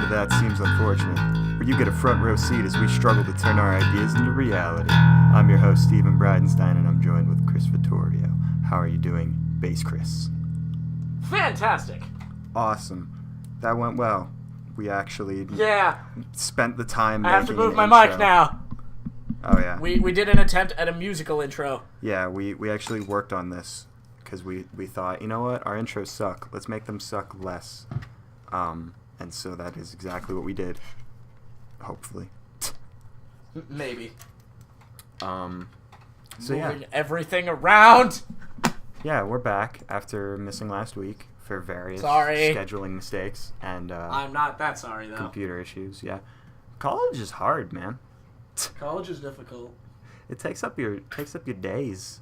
That Seems Unfortunate, where you get a front row seat as we struggle to turn our ideas into reality. I'm your host, Stephen Bridenstine, and I'm joined with Chris Vittorio. How are you doing, Bass Chris? Fantastic. Awesome. That went well. We actually spent the time I have to making move an my intro. mic now. Oh, yeah. We did an attempt at a musical intro. Yeah, we actually worked on this because we thought, you know what, our intros suck. Let's make them suck less. And so that is exactly what we did. Hopefully. Maybe. So Moving everything around. Yeah, we're back after missing last week for various scheduling mistakes and I'm not that sorry though. computer issues. Yeah, college is hard, man. College is difficult. It takes up your days,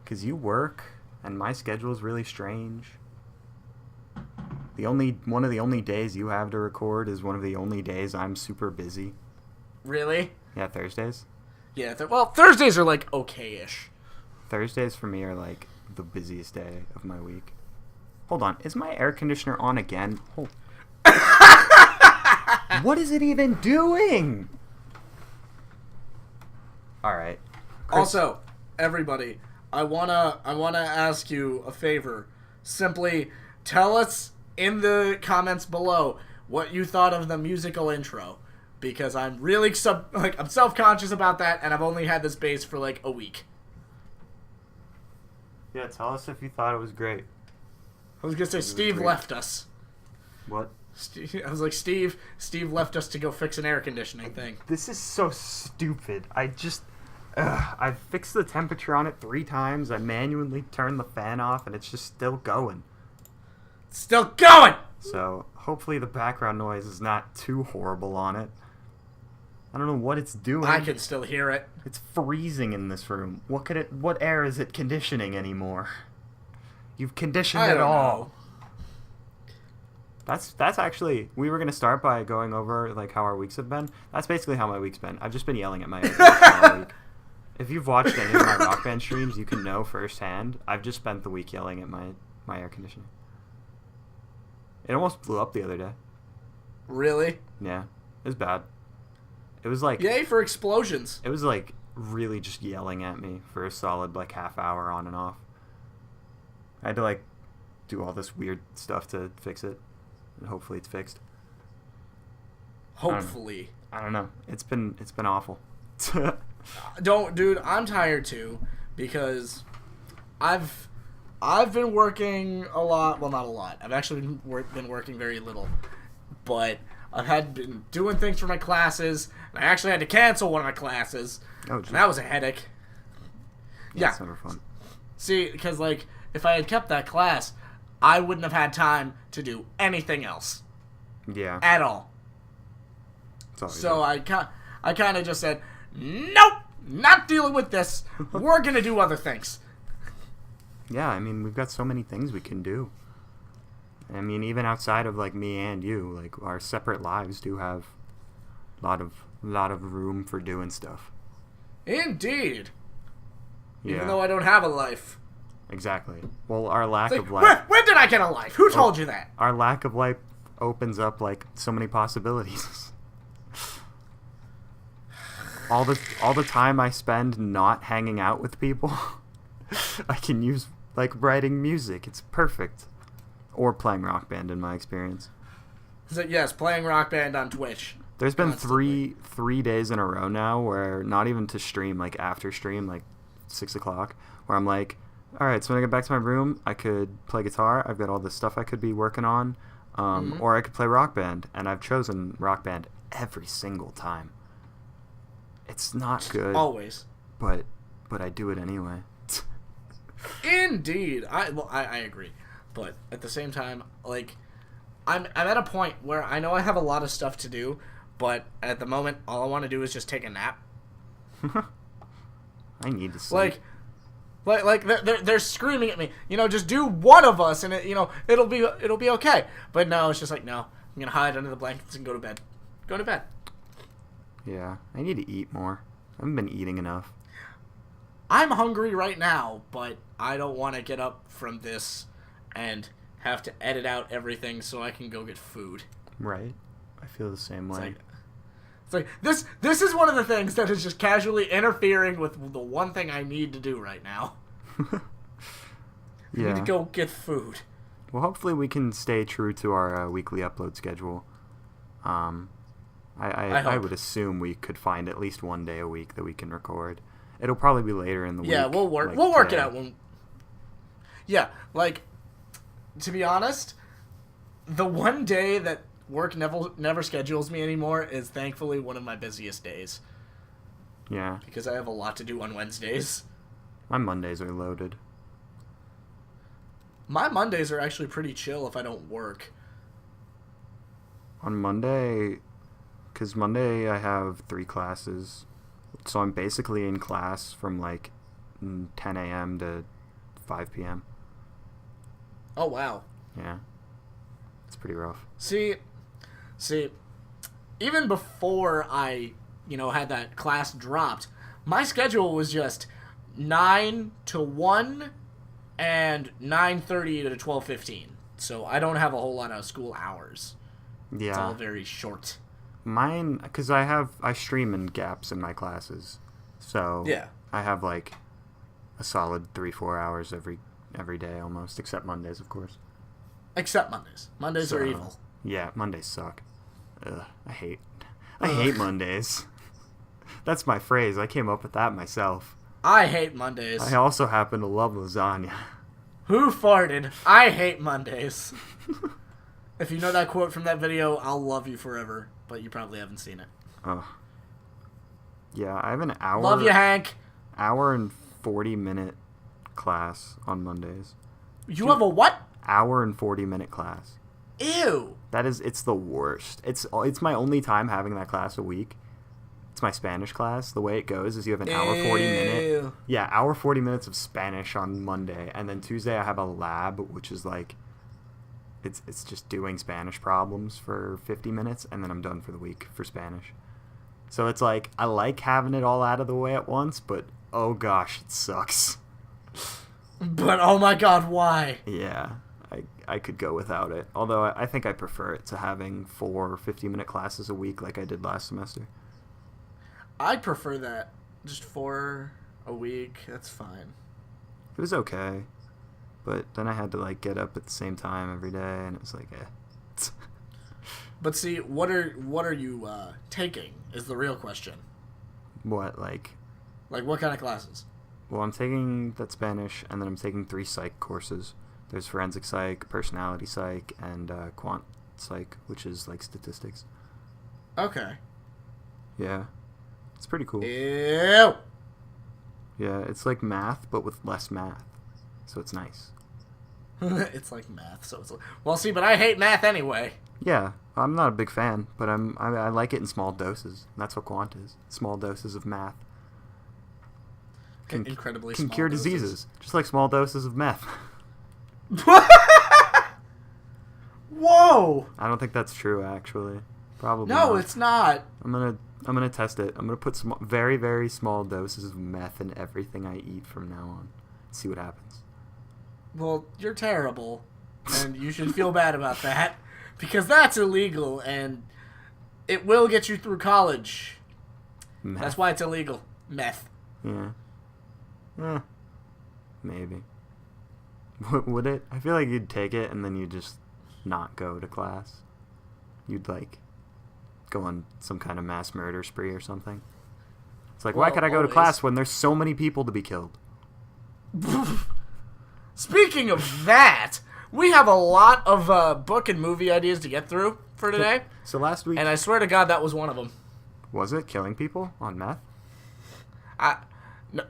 cause you work and my schedule is really strange. One of the only days you have to record is one of the only days I'm super busy. Really? Yeah, Thursdays. Yeah. Thursdays are like okay-ish. Thursdays for me are like the busiest day of my week. Hold on, is my air conditioner on again? What is it even doing? All right. Chris. Also, everybody, I wanna ask you a favor. Simply tell us in the comments below what you thought of the musical intro, because I'm really I'm self-conscious about that, and I've only had this bass for like a week. Yeah, tell us if you thought it was great. I was gonna say Steve great. left us. What? I was like, Steve left us to go fix an air conditioning thing. This is so stupid. I fixed the temperature on it 3 times. I manually turned the fan off, and it's just still going. Still going! So, hopefully the background noise is not too horrible on it. I don't know what it's doing. I can still hear it. It's freezing in this room. What air is it conditioning anymore? You've conditioned it all. That's actually, we were going to start by going over like how our weeks have been. That's basically how my week's been. I've just been yelling at my air conditioner all week. If you've watched any of my Rock Band streams, you can know firsthand. I've just spent the week yelling at my air conditioner. It almost blew up the other day. Really? Yeah. It was bad. It was like... Yay for explosions. It was like really just yelling at me for a solid like half hour on and off. I had to like do all this weird stuff to fix it. And hopefully it's fixed. Hopefully. I don't know. It's been awful. Dude, I'm tired too, because I've been working a lot. Well, not a lot. I've actually been working very little, but I've been doing things for my classes, and I actually had to cancel one of my classes. Oh, geez. And that was a headache. Yeah, it's never fun. See, because like if I had kept that class, I wouldn't have had time to do anything else. Yeah. At all. So I kind of just said, nope, not dealing with this. We're going to do other things. Yeah, I mean, we've got so many things we can do. I mean, even outside of like me and you, like our separate lives do have a lot of room for doing stuff. Indeed. Yeah. Even though I don't have a life. Exactly. Well, our lack Like, of life... when did I get a life? Who told you that? Our lack of life opens up like so many possibilities. all the time I spend not hanging out with people, I can use like writing music. It's perfect. Or playing Rock Band in my experience. So, yes, playing Rock Band on Twitch. There's been three days in a row now where not even to stream, like after stream, like 6 o'clock, where I'm like, all right, so when I get back to my room, I could play guitar. I've got all this stuff I could be working on, or I could play Rock Band, and I've chosen Rock Band every single time. It's not good, Always. but I do it anyway. Indeed. I agree. But at the same time, like, I'm at a point where I know I have a lot of stuff to do, but at the moment, all I want to do is just take a nap. I need to sleep. Like they're screaming at me, just do one of us, and it'll be okay. But no, it's just like, no, I'm gonna hide under the blankets and go to bed. Go to bed. Yeah, I need to eat more. I haven't been eating enough. I'm hungry right now, but I don't want to get up from this and have to edit out everything so I can go get food. Right. I feel the same way. It's like this is one of the things that is just casually interfering with the one thing I need to do right now. I need to go get food. Well, hopefully we can stay true to our weekly upload schedule. I would assume we could find at least one day a week that we can record. It'll probably be later in the week. Yeah, we'll work it out. Yeah, like, to be honest, the one day that work never schedules me anymore is thankfully one of my busiest days. Yeah. Because I have a lot to do on Wednesdays. My Mondays are loaded. My Mondays are actually pretty chill if I don't work. On Monday, because Monday I have 3 classes, so I'm basically in class from like 10 a.m. to 5 p.m. Oh, wow. Yeah. It's pretty rough. See, even before I, had that class dropped, my schedule was just 9 to 1 and 9:30 to 12:15. So I don't have a whole lot of school hours. Yeah. It's all very short. Mine, because I stream in gaps in my classes. So yeah. I have like a solid 3-4 hours every day almost, except Mondays, of course. Except Mondays. Mondays are evil. Yeah, Mondays suck. Ugh, I hate Mondays. That's my phrase. I came up with that myself. I hate Mondays. I also happen to love lasagna. Who farted? I hate Mondays. If you know that quote from that video, I'll love you forever. But you probably haven't seen it. Oh. Yeah, I have an hour. Love you, Hank. Hour and 40-minute class on Mondays. You have a what? Hour and 40-minute class. Ew. It's the worst. It's my only time having that class a week. It's my Spanish class. The way it goes is you have an hour 40-minute. Yeah, hour 40 minutes of Spanish on Monday, and then Tuesday I have a lab, which is like it's just doing Spanish problems for 50 minutes, and then I'm done for the week for Spanish. So it's like I like having it all out of the way at once, but oh gosh, it sucks. But oh my god, why? Yeah. I could go without it. Although I think I prefer it to having 4 50-minute classes a week like I did last semester. I'd prefer that. Just 4 a week. That's fine. It was okay. But then I had to like get up at the same time every day, and it was like, eh. But see, what are you taking is the real question. What, like? Like, what kind of classes? Well, I'm taking that Spanish, and then I'm taking 3 psych courses. There's forensic psych, personality psych, and quant psych, which is like statistics. Okay. Yeah. It's pretty cool. Ew! Yeah, it's like math, but with less math. So it's nice. It's like math, so it's like... Well, see, but I hate math anyway. Yeah, I'm not a big fan, but I like it in small doses. That's what quant is. Small doses of math. Incredibly can small cure doses. diseases, just like small doses of meth. Whoa! I don't think that's true, actually. Probably No, not. it's not. I'm gonna test it. I'm gonna put some very, very small doses of meth in everything I eat from now on. See what happens. Well, you're terrible, and you should feel bad about that, because that's illegal, and it will get you through college. Meth. That's why it's illegal. Meth. Yeah. Maybe. Would it? I feel like you'd take it and then you'd just not go to class. You'd like go on some kind of mass murder spree or something. It's like, why could I go to class when there's so many people to be killed? Speaking of that, we have a lot of book and movie ideas to get through for today. So last week... And I swear to God, that was one of them. Was it killing people on meth?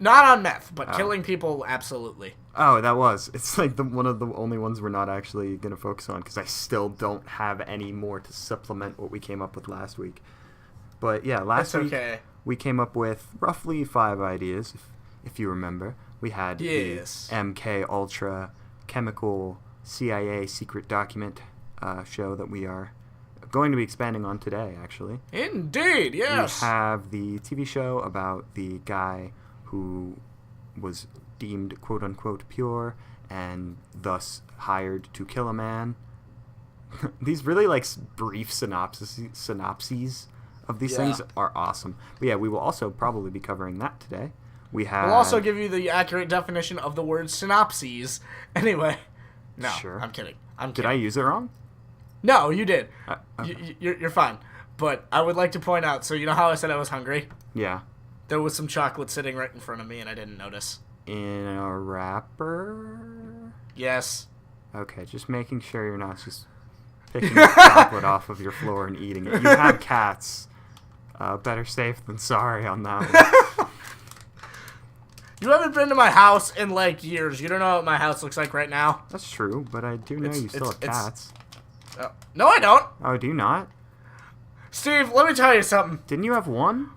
Not on meth, but killing people, absolutely. Oh, that was. It's like one of the only ones we're not actually going to focus on, because I still don't have any more to supplement what we came up with last week. But yeah, last week we came up with roughly 5 ideas, if you remember. We had the MK Ultra chemical CIA secret document show that we are going to be expanding on today, actually. Indeed, yes. We have the TV show about the guy who was deemed quote-unquote pure and thus hired to kill a man. These really like brief synopses of these things are awesome. But yeah, we will also probably be covering that today. We'll also give you the accurate definition of the word synopses. Anyway, no, Sure. I'm kidding. Did I use it wrong? No, you did. Okay. You're fine. But I would like to point out, so you know how I said I was hungry? Yeah. There was some chocolate sitting right in front of me, and I didn't notice. In a wrapper? Yes. Okay, just making sure you're not just picking the chocolate off of your floor and eating it. You have cats. Better safe than sorry on that one. You haven't been to my house in, like, years. You don't know what my house looks like right now. That's true, but I do know you still have cats. No, I don't. Oh, do you not? Steve, let me tell you something. Didn't you have one?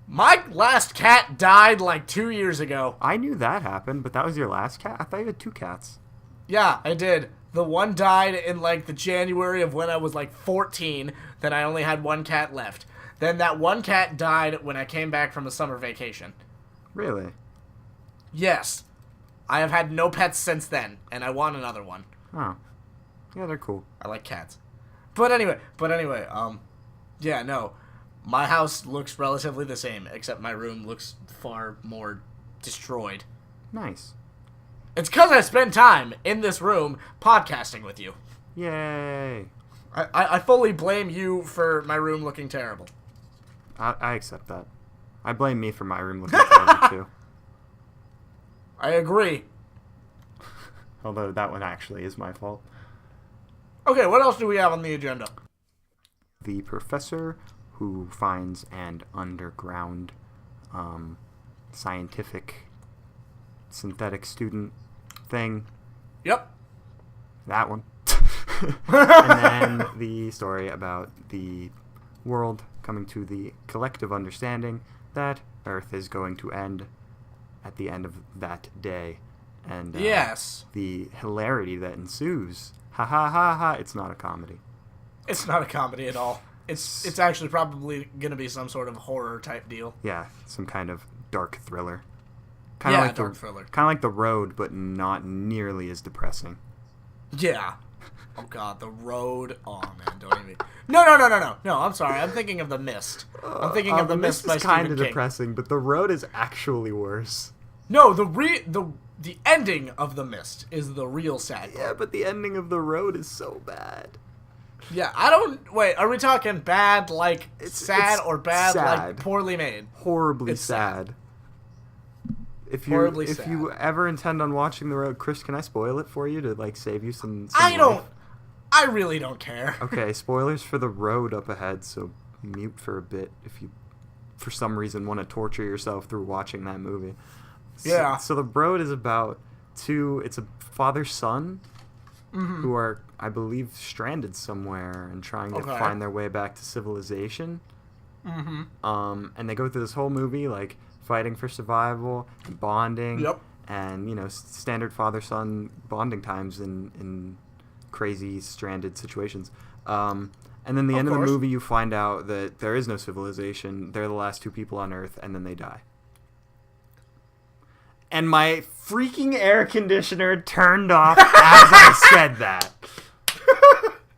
My last cat died, like, 2 years ago. I knew that happened, but that was your last cat? I thought you had 2 cats. Yeah, I did. The one died in, like, the January of when I was, like, 14. Then I only had 1 cat left. Then that 1 cat died when I came back from a summer vacation. Really? Yes. I have had no pets since then, and I want another one. Oh. Yeah, they're cool. I like cats. But anyway, yeah, no. My house looks relatively the same, except my room looks far more destroyed. Nice. It's because I spend time in this room podcasting with you. Yay. I fully blame you for my room looking terrible. I accept that. I blame me for my room looking terrible, too. I agree. Although that one actually is my fault. Okay, what else do we have on the agenda? The professor who finds an underground scientific synthetic student thing. Yep. That one. And then the story about the world coming to the collective understanding that Earth is going to end at the end of that day. And yes. The hilarity that ensues. Ha ha ha ha. It's not a comedy. It's not a comedy at all. It's actually probably going to be some sort of horror type deal. Yeah, some kind of dark thriller. Dark thriller. Kind of like The Road, but not nearly as depressing. Yeah. Oh god, The Road. Oh man, don't even. No. No, I'm sorry. I'm thinking of The Mist. I'm thinking of The Mist by Stephen King. Kind of depressing, but The Road is actually worse. No, the ending of The Mist is the real sad part. Yeah, but the ending of The Road is so bad. Yeah, I don't... Wait, are we talking bad like sad or bad sad. like poorly made? Horribly sad. If you ever intend on watching The Road, Chris, can I spoil it for you to like save you some I really don't care. Okay, spoilers for The Road up ahead, so mute for a bit if you for some reason want to torture yourself through watching that movie. Yeah. So The Road is about it's a father-son who are, I believe, stranded somewhere and trying to find their way back to civilization. And they go through this whole movie, like, fighting for survival and bonding. Yep. And, standard father-son bonding times in crazy, stranded situations. And then the end of the movie, you find out that there is no civilization. They're the last 2 people on Earth, and then they die. And my freaking air conditioner turned off as I said that.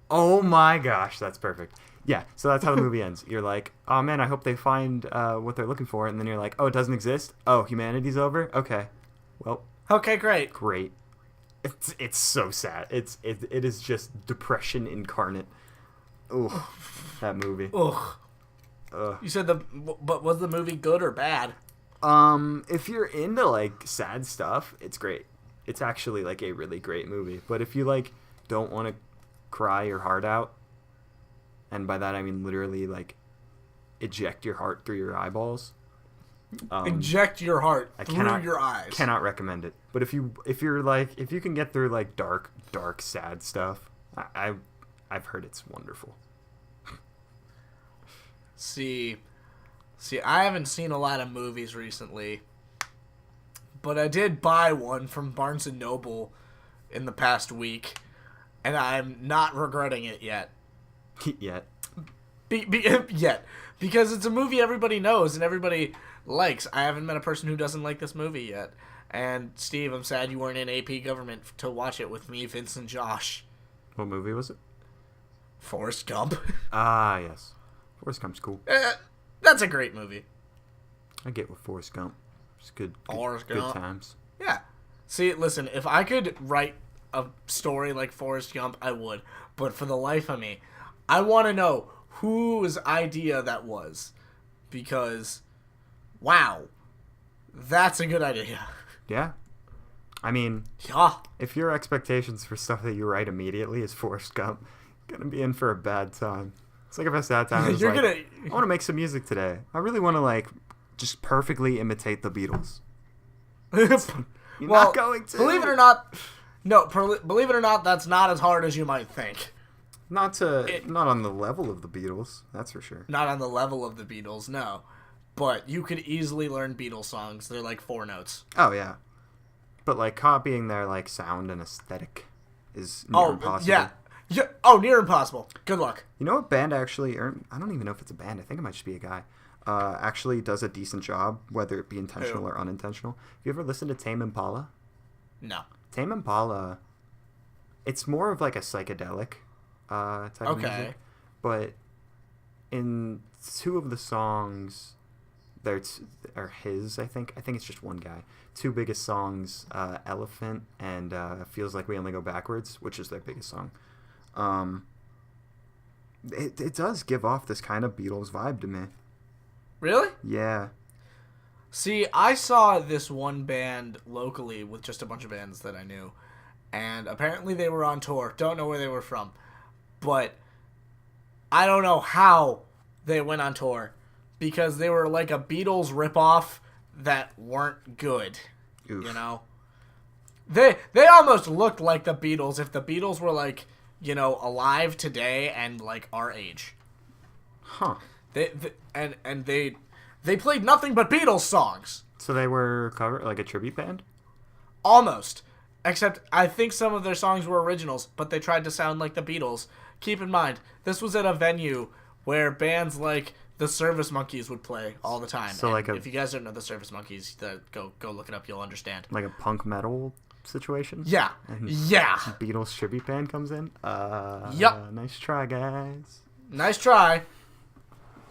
Oh my gosh, that's perfect. Yeah, so that's how the movie ends. You're like, oh man, I hope they find what they're looking for. And then you're like, oh, it doesn't exist? Oh, humanity's over? Okay. Well. Okay, great. Great. It's so sad. It is just depression incarnate. Ugh, that movie. Ugh. You said but was the movie good or bad? If you're into, like, sad stuff, it's great. It's actually, like, a really great movie. But if you, like, don't want to cry your heart out, and by that I mean literally, like, eject your heart through your eyeballs. Eject your heart through your eyes. Cannot recommend it. But if you can get through, like, dark, sad stuff, I've heard it's wonderful. See, I haven't seen a lot of movies recently, but I did buy one from Barnes & Noble in the past week, and I'm not regretting it yet. Yet. Yet. Because it's a movie everybody knows and everybody likes. I haven't met a person who doesn't like this movie yet. And, Steve, I'm sad you weren't in AP Government to watch it with me, Vince, and Josh. What movie was it? Forrest Gump. Ah, yes. Forrest Gump's cool. That's a great movie. I get with Forrest Gump. It's Forrest good Gump. times. Yeah. See, listen, if I could write a story like Forrest Gump, I would. But for the life of me, I want to know whose idea that was. Because, wow, that's a good idea. Yeah. I mean, Yeah. if your expectations for stuff that you write immediately is Forrest Gump, you're going to be in for a bad time. It's like if I sat down and was You're like, I want to make some music today. I really want to, like, just perfectly imitate the Beatles. You're not going to. Believe it or not, believe it or not, that's not as hard as you might think. Not on the level of the Beatles, that's for sure. Not on the level of the Beatles, no. But you could easily learn Beatles songs. They're like 4 notes. Oh, yeah. But, like, copying their, like, sound and aesthetic is near impossible. Yeah. Oh, near impossible. Good luck. You know what band actually, or I don't even know if it's a band, I think it might just be a guy, actually does a decent job, whether it be intentional or unintentional. Have you ever listened to Tame Impala? No. Tame Impala, it's more of like a psychedelic type of music. But in 2 of the songs, are his, I think. I think it's just one guy. 2 biggest songs, Elephant and Feels Like We Only Go Backwards, which is their biggest song. It does give off this kind of Beatles vibe to me. Really? Yeah. See, I saw this one band locally with just a bunch of bands that I knew. And apparently they were on tour. Don't know where they were from. But I don't know how they went on tour. Because they were like a Beatles ripoff that weren't good. Oof. You know? They almost looked like the Beatles if the Beatles were like, you know, alive today and like our age. Huh. They played nothing but Beatles songs. So they were like a tribute band? Almost. Except I think some of their songs were originals, but they tried to sound like the Beatles. Keep in mind, this was at a venue where bands like the Service Monkeys would play all the time. So if you guys don't know the Service Monkeys, go look it up. You'll understand. Like a punk metal situation? Yeah. And Yeah. Beatles tribute band comes in? Yup. Nice try, guys. Nice try.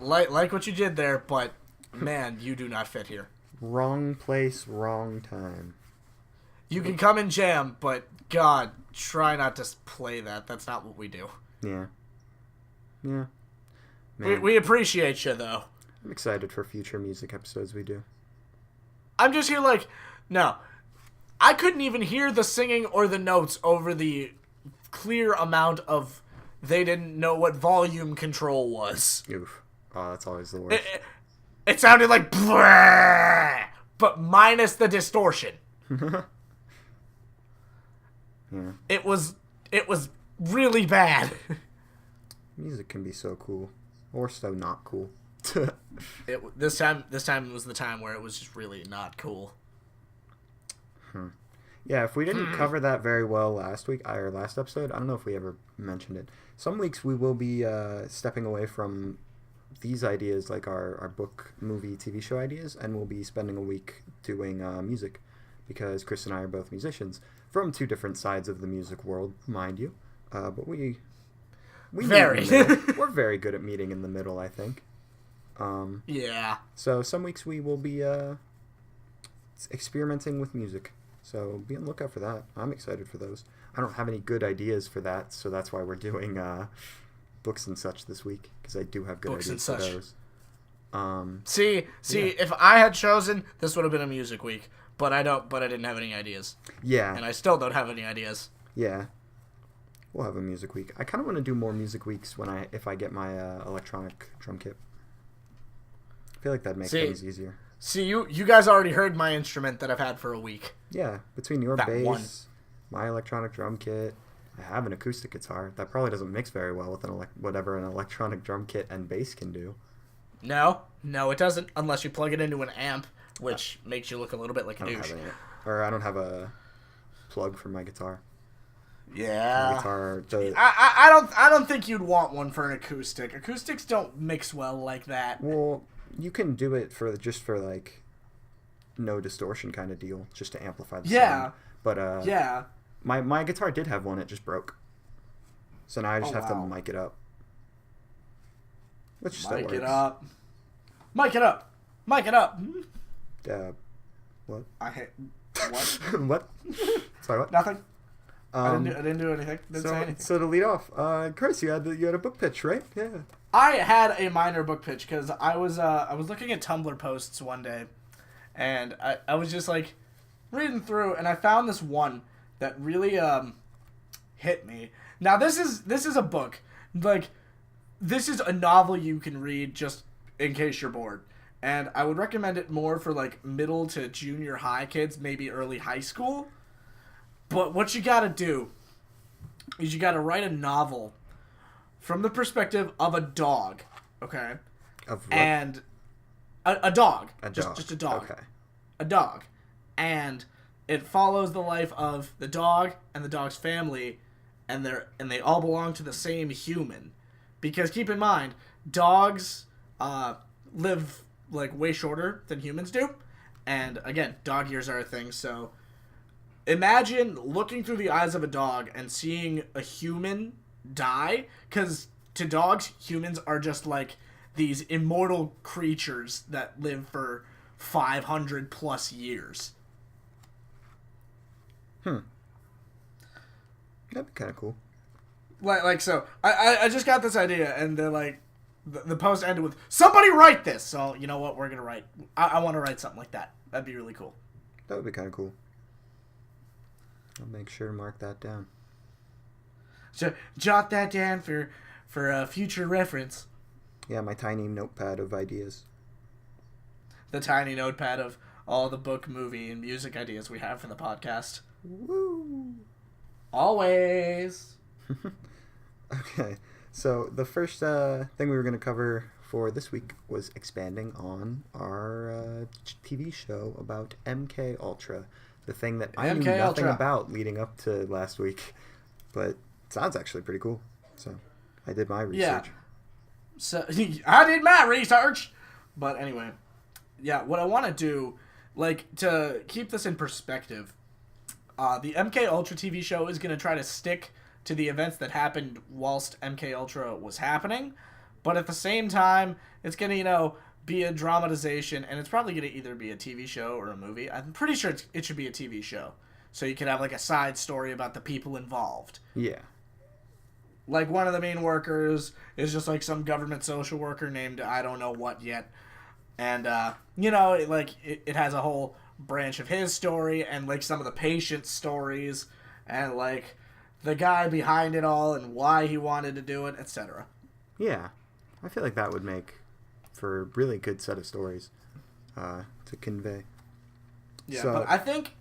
Like what you did there, but man, you do not fit here. Wrong place, wrong time. You can come and jam, but God, try not to play that. That's not what we do. Yeah. Yeah. Man, We appreciate you, though. I'm excited for future music episodes we do. I'm just here like, no. I couldn't even hear the singing or the notes over the clear amount of they didn't know what volume control was. Oof. Oh, that's always the worst. It sounded like brrrr, but minus the distortion. Yeah. It was really bad. Music can be so cool. Or so not cool. This time was the time where it was just really not cool. Yeah, if we didn't cover that very well last episode, I don't know if we ever mentioned it. Some weeks we will be stepping away from these ideas, like our book, movie, TV show ideas, and we'll be spending a week doing music, because Chris and I are both musicians from 2 different sides of the music world, mind you. But we very. We're very good at meeting in the middle, I think. Yeah. So some weeks we will be experimenting with music. So be on the lookout for that. I'm excited for those. I don't have any good ideas for that, so that's why we're doing books and such this week, because I do have good ideas for those. See, if I had chosen, this would have been a music week, but I didn't have any ideas. Yeah. And I still don't have any ideas. Yeah. We'll have a music week. I kind of want to do more music weeks if I get my electronic drum kit. I feel like that'd make things easier. See, you guys already heard my instrument that I've had for a week. Yeah, between your bass, my electronic drum kit, I have an acoustic guitar. That probably doesn't mix very well with whatever an electronic drum kit and bass can do. No, it doesn't, unless you plug it into an amp, which makes you look a little bit like a douche. I don't have a plug for my guitar. Yeah. My guitar I don't think you'd want one for an acoustic. Acoustics don't mix well like that. Well, you can do it for like no distortion kind of deal, just to amplify the sound. But my guitar did have one, it just broke. So now I just have to mic it up. Which still Mic works. it up. Mic it up. Mic it up. What? I hate... What? What? Sorry, what? Nothing. I didn't do anything. Didn't say anything. So to lead off, Chris, you had a book pitch, right? Yeah. I had a minor book pitch because I was looking at Tumblr posts one day, and I was just like reading through, and I found this one that really hit me. Now this is a book, like this is a novel you can read just in case you're bored, and I would recommend it more for like middle to junior high kids, maybe early high school. But what you gotta do is you gotta write a novel from the perspective of a dog, okay? Of what? And a dog. A just dog. Just a dog. Okay. A dog. And it follows the life of the dog and the dog's family, and they all belong to the same human. Because keep in mind, dogs live like way shorter than humans do. And again, dog years are a thing, so imagine looking through the eyes of a dog and seeing a human die, because to dogs, humans are just like these immortal creatures that live for 500 plus years. That'd be kind of cool. Like so, I just got this idea, and they're like, the post ended with, somebody write this! So, you know what, we're gonna write. I want to write something like that. That'd be really cool. That would be kind of cool. I'll make sure to mark that down. So, jot that down for future reference. Yeah, my tiny notepad of ideas. The tiny notepad of all the book, movie, and music ideas we have for the podcast. Woo! Always. Okay, so the first thing we were going to cover for this week was expanding on our TV show about MK Ultra, the thing that I knew MK nothing Ultra. about leading up to last week, but it sounds actually pretty cool. So I did my research. So I did my research. But anyway, yeah, what I want to do, like, to keep this in perspective, the MK Ultra TV show is going to try to stick to the events that happened whilst MK Ultra was happening, but at the same time, it's going to, be a dramatization, and it's probably going to either be a TV show or a movie. I'm pretty sure it should be a TV show, so you could have, like, a side story about the people involved. Yeah. Like, one of the main workers is just, like, some government social worker named I don't know what yet. And, it has a whole branch of his story and, like, some of the patient's stories and, like, the guy behind it all and why he wanted to do it, etc. Yeah. I feel like that would make for a really good set of stories to convey. Yeah, So, but I think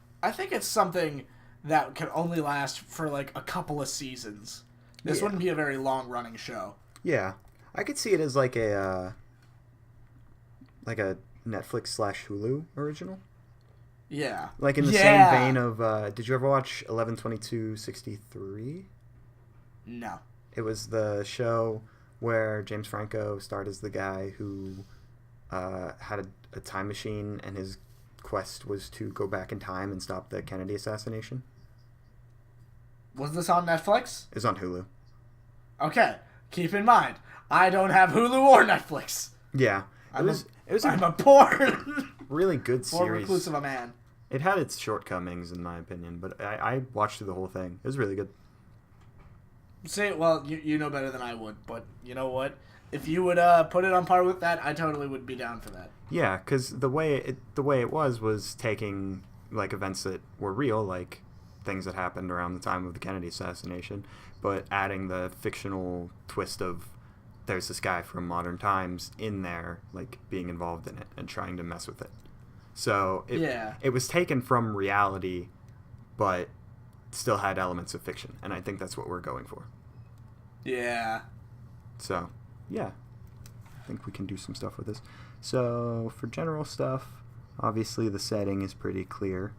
it's something that can only last for, like, a couple of seasons. This Yeah. wouldn't be a very long-running show. yeah. I could see it as like a Netflix / Hulu original. Yeah. Like in the same vein of, did you ever watch 11/22/63? No. It was the show where James Franco starred as the guy who had a time machine, and his quest was to go back in time and stop the Kennedy assassination. Was this on Netflix? It was on Hulu. Okay. Keep in mind, I don't have Hulu or Netflix. Yeah. It was I'm a poor, really good poor series. recluse of a man. It had its shortcomings, in my opinion, but I watched through the whole thing. It was really good. Say, well, you know better than I would, but you know what? If you would put it on par with that, I totally would be down for that. Yeah, because the way it was taking like events that were real, like things that happened around the time of the Kennedy assassination, but adding the fictional twist of there's this guy from modern times in there, like being involved in it and trying to mess with it. So it was taken from reality, but still had elements of fiction, and I think that's what we're going for. Yeah. So, yeah, I think we can do some stuff with this. So, for general stuff, obviously the setting is pretty clear.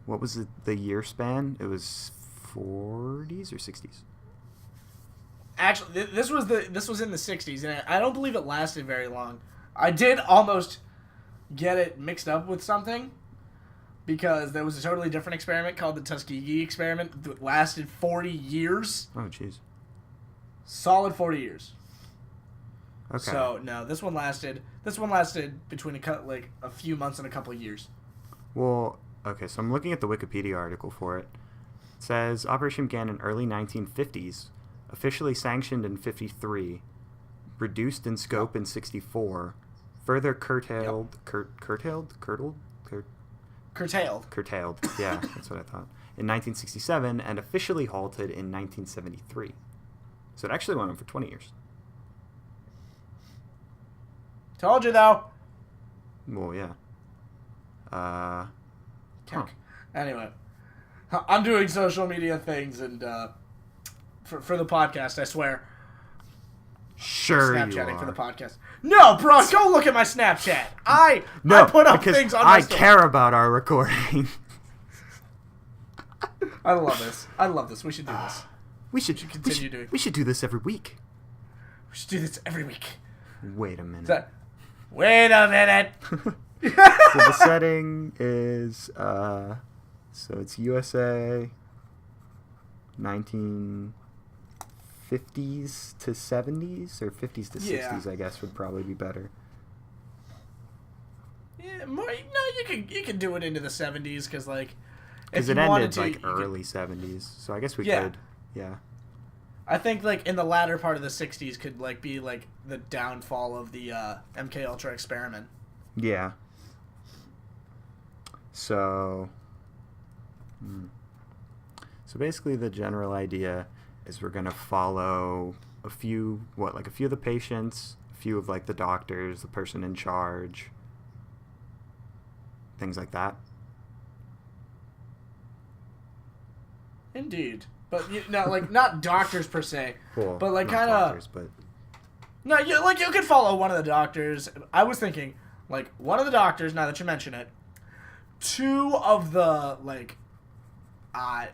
What was the year span? It was 40s or 60s? Actually, this was in the 60s, and I don't believe it lasted very long. I did almost get it mixed up with something, because there was a totally different experiment called the Tuskegee experiment that lasted 40 years. Oh, jeez. Solid 40 years. Okay. So no, this one lasted between a few months and a couple of years. Well, okay, so I'm looking at the Wikipedia article for it. It says Operation began in early 1950s, officially sanctioned in 53, reduced in scope in 64, further curtailed, curtailed, yeah, that's what I thought, in 1967, and officially halted in 1973. So it actually went on for 20 years. Told you, though. Well, yeah. Anyway, I'm doing social media things, and for the podcast, I swear. Sure, Snapchatting for the podcast. No, bro, go look at my Snapchat. I put up things on my story. I care about our recording. I love this. We should do this. We should continue doing. We should do this every week. We should do this every week. Wait a minute. Wait a minute. So the setting is so it's USA 1950s to 70s, or 50s to 60s, I guess would probably be better. Yeah, more, no, you can do it into the 70s because it ended early 70s, so I guess we could. Yeah. I think in the latter part of the 60s could be the downfall of the MK Ultra experiment. Yeah. So basically the general idea is we're going to follow a few of the patients, a few of the doctors, the person in charge, things like that. Indeed. But not doctors per se, cool. But kind of. No, you could follow one of the doctors. I was thinking one of the doctors. Now that you mention it, two of the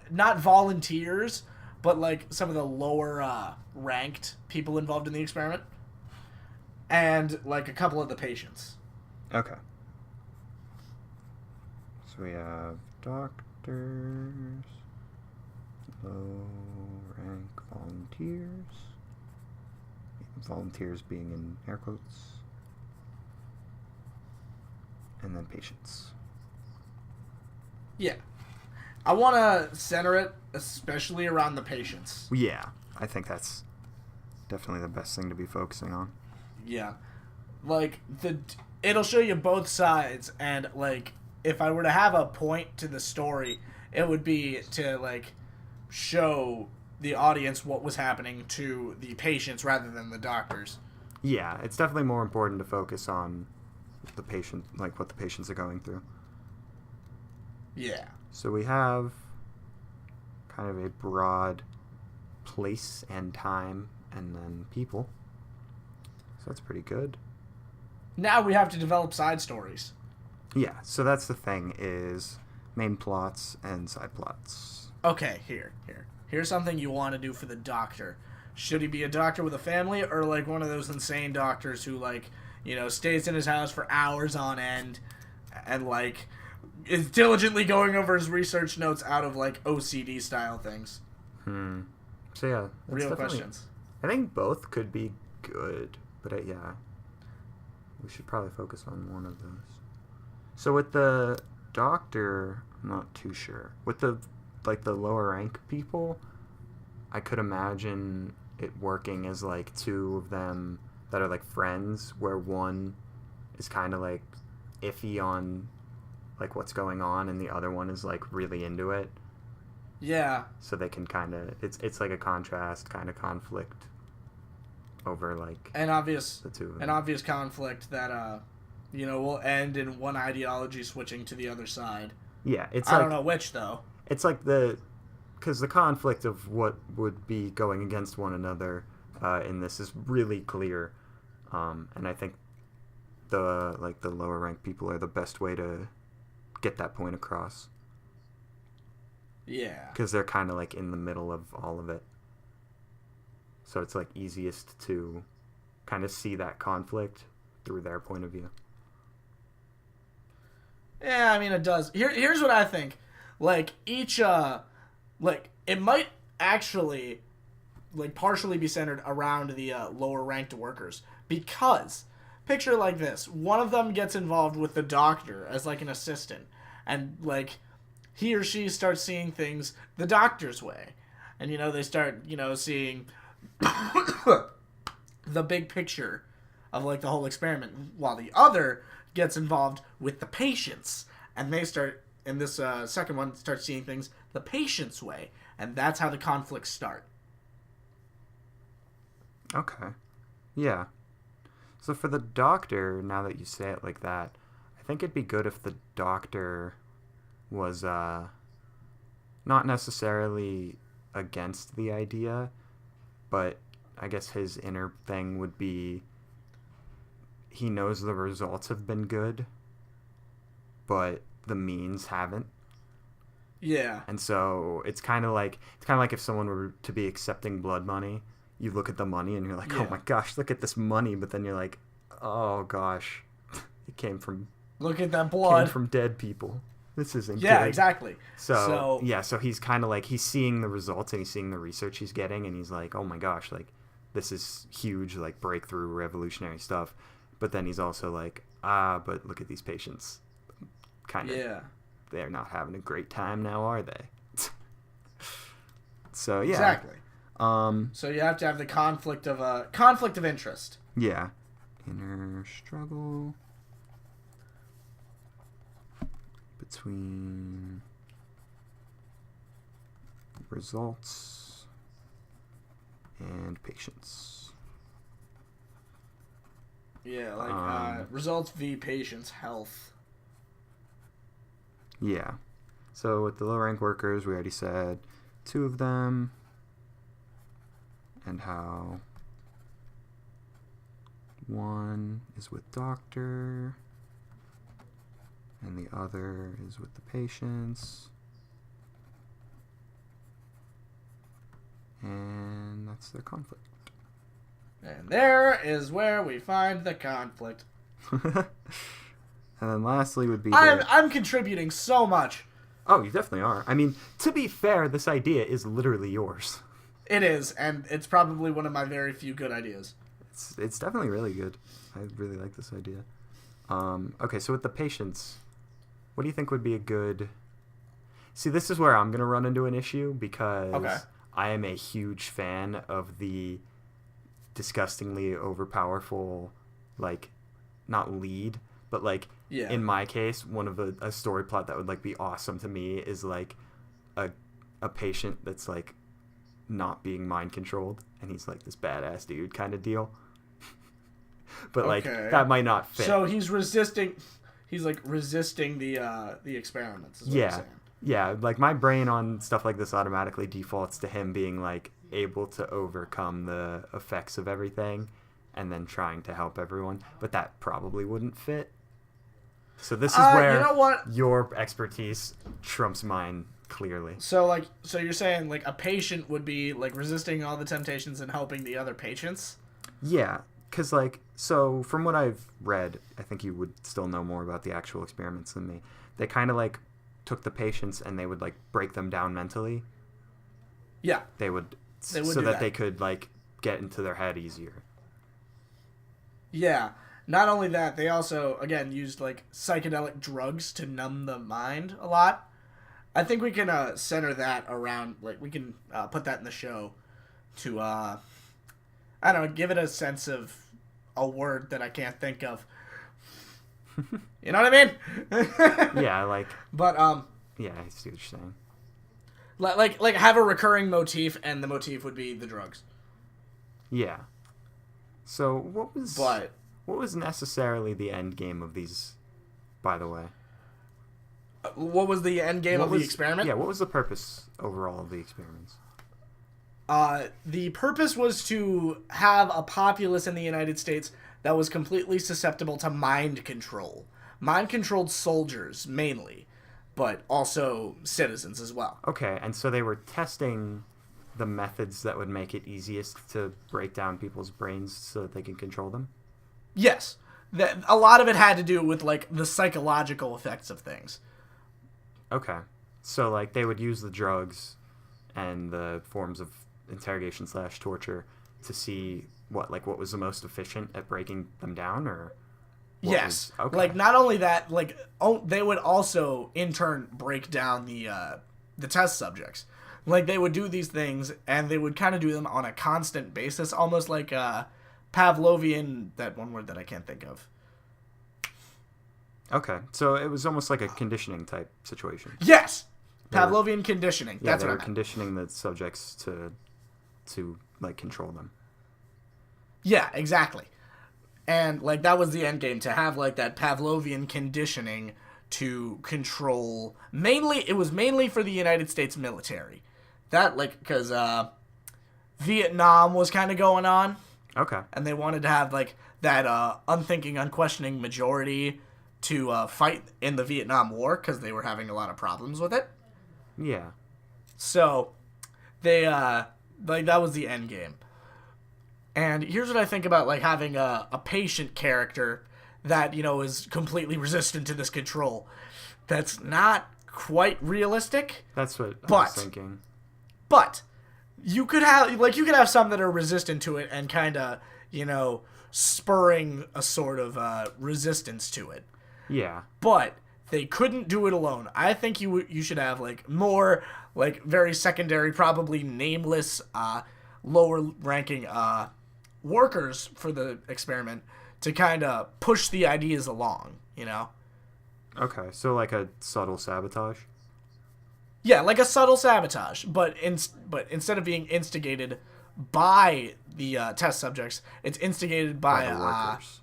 not volunteers, but some of the lower ranked people involved in the experiment, and a couple of the patients. Okay. So we have doctors. Low-rank volunteers. Volunteers being in air quotes. And then patients. Yeah. I want to center it especially around the patients. Yeah. I think that's definitely the best thing to be focusing on. Yeah. It'll show you both sides, and, if I were to have a point to the story, it would be to, show the audience what was happening to the patients rather than the doctors. Yeah, it's definitely more important to focus on the patient, what the patients are going through. Yeah. So we have kind of a broad place and time, and then people. So that's pretty good. Now we have to develop side stories. Yeah, so that's the thing, is main plots and side plots. Okay, here's something you want to do for the doctor. Should he be a doctor with a family, or one of those insane doctors who stays in his house for hours on end and is diligently going over his research notes out of OCD style things? So yeah, real questions. I think both could be good, but yeah, we should probably focus on one of those. So with the doctor, I'm not too sure. With the lower rank people, I could imagine it working as two of them that are friends, where one is kind of iffy on what's going on, and the other one is really into it. Yeah. So they can kind of it's a contrast kind of conflict over an obvious the two of them. An obvious conflict that will end in one ideology switching to the other side. Yeah, it's I don't know which though. It's because the conflict of what would be going against one another in this is really clear, and I think the lower ranked people are the best way to get that point across. Yeah. Because they're kind of in the middle of all of it, so it's easiest to kind of see that conflict through their point of view. Yeah, I mean it does. Here's what I think. Each it might actually like partially be centered around the lower ranked workers, because picture like this: one of them gets involved with the doctor as like an assistant, and like he or she starts seeing things the doctor's way, and they start seeing the big picture of like the whole experiment, while the other gets involved with the patients, and they start, in this second one, start seeing things the patient's way, and that's how the conflicts start. Okay. Yeah. So for the doctor, now that you say it like that, I think it'd be good if the doctor was not necessarily against the idea, but I guess his inner thing would be he knows the results have been good, but the means haven't. Yeah. And so it's kind of like if someone were to be accepting blood money, you look at the money and you're like, Yeah. oh my gosh, look at this money, but then you're like, oh gosh, it came from blood. dead people. This isn't Yeah, good. exactly. So he's kind of like, he's seeing the results and he's seeing the research he's getting, and he's like, oh my gosh, like this is huge, like breakthrough, revolutionary stuff. But then he's also like, but look at these patients. Kind of. Yeah. They're not having a great time now, are they? So yeah. Exactly. So you have to have the conflict of interest. Yeah. Inner struggle between results and patients. Yeah, like results v patient's health. Yeah. So with the low rank workers, we already said 2 of them, and how 1 is with doctor and the other is with the patients. And that's their conflict. And there is where we find the conflict. And then lastly would be I'm contributing so much. Oh, you definitely are. I mean, to be fair, this idea is literally yours. It is, and it's probably one of my very few good ideas. It's definitely really good. I really like this idea. Okay, so with the patients, what do you think would be a good... See, this is where I'm going to run into an issue, because I am a huge fan of the disgustingly overpowerful, like, not lead, but like, in my case, one of a story plot that would like be awesome to me is like a patient that's like not being mind controlled, and he's like this badass dude kind of deal. But like that might not fit. So he's resisting the experiments. Is what you're saying. Yeah, like my brain on stuff like this automatically defaults to him being like able to overcome the effects of everything and then trying to help everyone, but that probably wouldn't fit. So this is where your expertise trumps mine clearly. So you're saying like a patient would be like resisting all the temptations and helping the other patients? Yeah, because like, so from what I've read, I think you would still know more about the actual experiments than me. They kind of like took the patients and they would like break them down mentally. Yeah. They would so that they could like get into their head easier. Yeah. Not only that, they also, again, used, like, psychedelic drugs to numb the mind a lot. I think we can center that around, like, we can put that in the show to, I don't know, give it a sense of a word that I can't think of. You know what I mean? Yeah, like... But, yeah, I see what you're saying. Like have a recurring motif, and the motif would be the drugs. Yeah. So, what was necessarily the end game of these, by the way? What was the end game of the experiment? Yeah, what was the purpose overall of the experiments? The purpose was to have a populace in the United States that was completely susceptible to mind control. Mind-controlled soldiers, mainly, but also citizens as well. Okay, and so they were testing the methods that would make it easiest to break down people's brains so that they can control them? Yes. A lot of it had to do with, like, the psychological effects of things. Okay. So, like, they would use the drugs and the forms of interrogation / torture to see what was the most efficient at breaking them down, or yes. okay. Like, not only that, like, they would also in turn break down the test subjects. Like, they would do these things, and they would kind of do them on a constant basis, almost like Pavlovian, that one word that I can't think of. Okay, so it was almost like a conditioning type situation. Yes! Pavlovian conditioning. Yeah, That's they what I were meant. conditioning the subjects to like control them. Yeah, exactly. And, like, that was the end game, to have, like, that Pavlovian conditioning to control... it was mainly for the United States military. That, like, because Vietnam was kind of going on, Okay. and they wanted to have, like, that unthinking, unquestioning majority to fight in the Vietnam War, because they were having a lot of problems with it. Yeah. So, they, like, that was the end game. And here's what I think about, like, having a patient character that, you know, is completely resistant to this control. That's not quite realistic, That's what I But- was thinking. but you could have some that are resistant to it and kind of, you know, spurring a sort of resistance to it. Yeah. But they couldn't do it alone. I think you should have, like, more, like, very secondary, probably nameless, lower ranking workers for the experiment to kind of push the ideas along, you know? Okay, so like a subtle sabotage. Yeah, like a subtle sabotage, but instead of being instigated by the test subjects, it's instigated By the workers.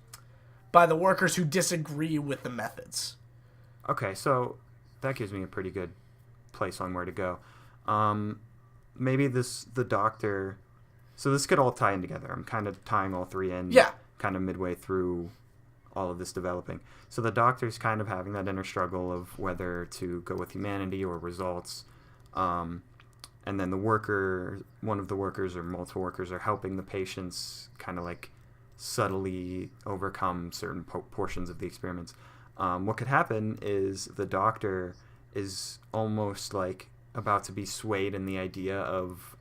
by the workers who disagree with the methods. Okay, so that gives me a pretty good place on where to go. Maybe the doctor. So this could all tie in together. I'm kind of tying all three in. Yeah. Kind of midway through all of this developing. So the doctor's kind of having that inner struggle of whether to go with humanity or results. And then one of the workers or multiple workers are helping the patients kind of like subtly overcome certain portions of the experiments. What could happen is the doctor is almost like about to be swayed in the idea of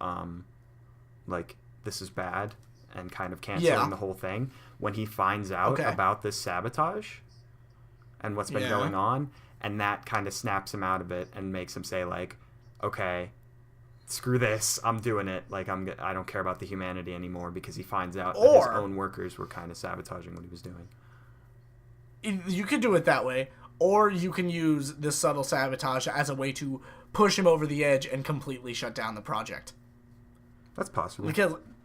like this is bad and kind of canceling the whole thing when he finds out about this sabotage and what's been going on, and that kind of snaps him out of it and makes him say like, okay, screw this, I'm doing it, like I don't care about the humanity anymore, because he finds out that his own workers were kind of sabotaging what he was doing. You could do it that way, or you can use this subtle sabotage as a way to push him over the edge and completely shut down the project. That's possible.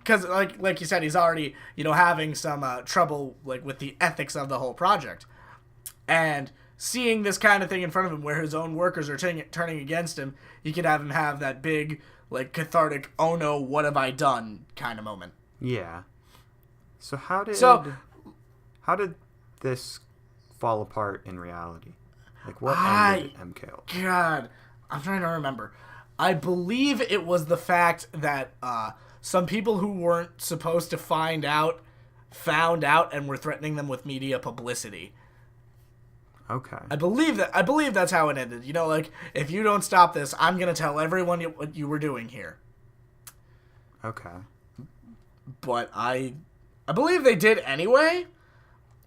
Because like you said, he's already, you know, having some trouble, like, with the ethics of the whole project, and seeing this kind of thing in front of him where his own workers are turning against him, you could have him have that big, like, cathartic, oh no, what have I done kind of moment. Yeah. So how did this fall apart in reality? Like, what ended MK Ultra? God, I'm trying to remember. I believe it was the fact that some people who weren't supposed to find out found out and were threatening them with media publicity. Okay. I believe that's how it ended. You know, like, if you don't stop this, I'm gonna tell everyone what you were doing here. Okay. But I believe they did anyway.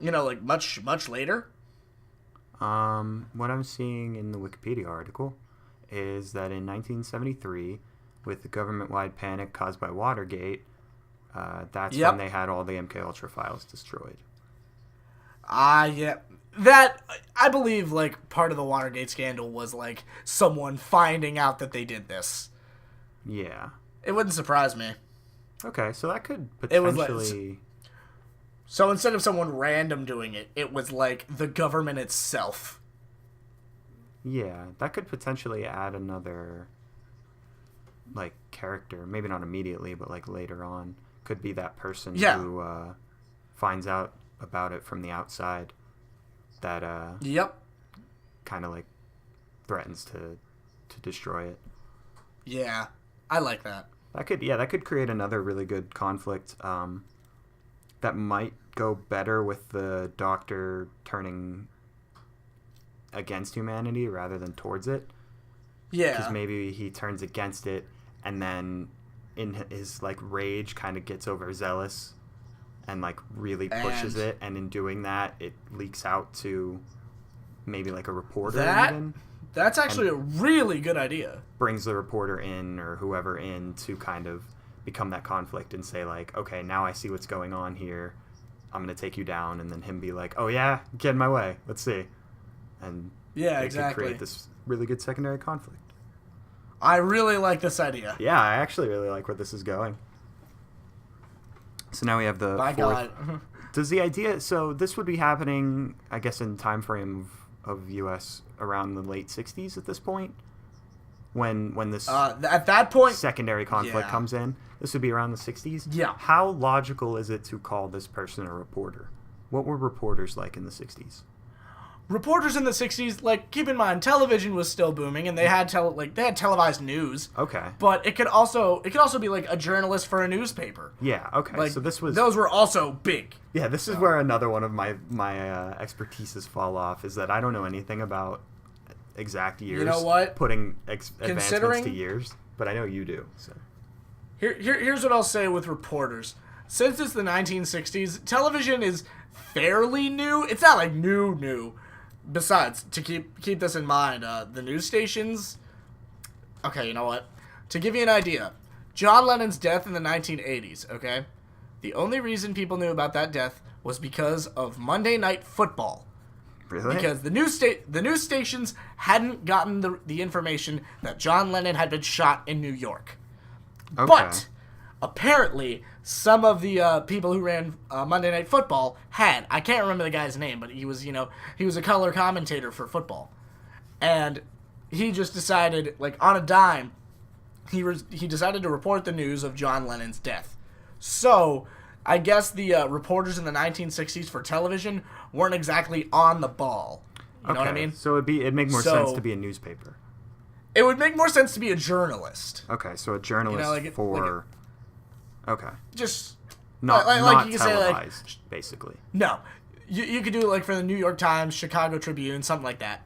You know, like, much later. What I'm seeing in the Wikipedia article is that in 1973, with the government-wide panic caused by Watergate, that's when they had all the MK Ultra files destroyed. Yeah. That, I believe, like, part of the Watergate scandal was, like, someone finding out that they did this. Yeah. It wouldn't surprise me. Okay, so that could potentially... It was so instead of someone random doing it, it was, like, the government itself. Yeah, that could potentially add another, like, character. Maybe not immediately, but, like, later on. Could be that person who finds out about it from the outside that kind of, like, threatens to destroy it. Yeah, I like that. That could create another really good conflict that might go better with the Doctor turning against humanity rather than towards it. Yeah. Because maybe he turns against it, and then in his like rage kind of gets overzealous and like really pushes it, and in doing that it leaks out to maybe like a reporter even. That's actually a really good idea. Brings the reporter in or whoever in to kind of become that conflict and say like, okay, now I see what's going on here. I'm going to take you down. And then him be like, oh yeah, get in my way. Let's see. And yeah, it exactly. could create this really good secondary conflict. I really like this idea. Yeah, I actually really like where this is going. So now we have the By fourth. God. Does the idea, so this would be happening, I guess, in time frame of U.S. around the late 60s at this point? When this at that point, secondary conflict yeah. comes in? This would be around the 60s? Yeah. How logical is it to call this person a reporter? What were reporters like in the 60s? Reporters in the 60s, like, keep in mind, television was still booming, and they had televised news. Okay. But it could also be like a journalist for a newspaper. Yeah, okay. Like, so those were also big. Yeah, this is where another one of my expertises fall off, is that I don't know anything about exact years. You know what? Putting advancements to years, but I know you do. So Here's what I'll say with reporters. Since it's the 1960s, television is fairly new. It's not like new. Besides, to keep this in mind, the news stations... Okay, you know what? To give you an idea, John Lennon's death in the 1980s, okay? The only reason people knew about that death was because of Monday Night Football. really? Because the news stations hadn't gotten the information that John Lennon had been shot in New York. Okay. But apparently, some of the people who ran Monday Night Football had. I can't remember the guy's name, but he was a color commentator for football, and he just decided, like on a dime, he decided to report the news of John Lennon's death. So I guess the reporters in the 1960s for television weren't exactly on the ball. You know what I mean? So it'd make more sense to be a newspaper. It would make more sense to be a journalist. Okay, so a journalist okay. Just Not like you could televised, say, basically. No. You could do it like for the New York Times, Chicago Tribune, something like that.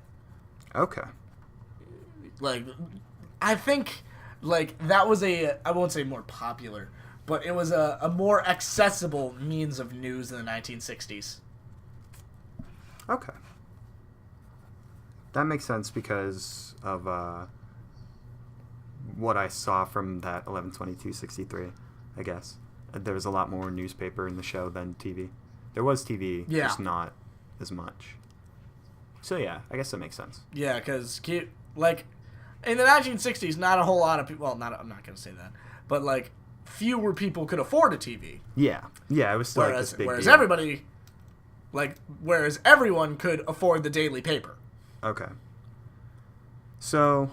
Okay. Like, I think, like, that was I won't say more popular, but it was a more accessible means of news in the 1960s. Okay. That makes sense because of what I saw from that 11/22/63, I guess. There was a lot more newspaper in the show than TV. There was TV, just not as much. So yeah, I guess that makes sense. Yeah, because, like, in the 1960s, not a whole lot of people, well, I'm not going to say that, but, like, fewer people could afford a TV. Yeah, it was still like this big deal. Whereas everyone could afford the daily paper. Okay. So,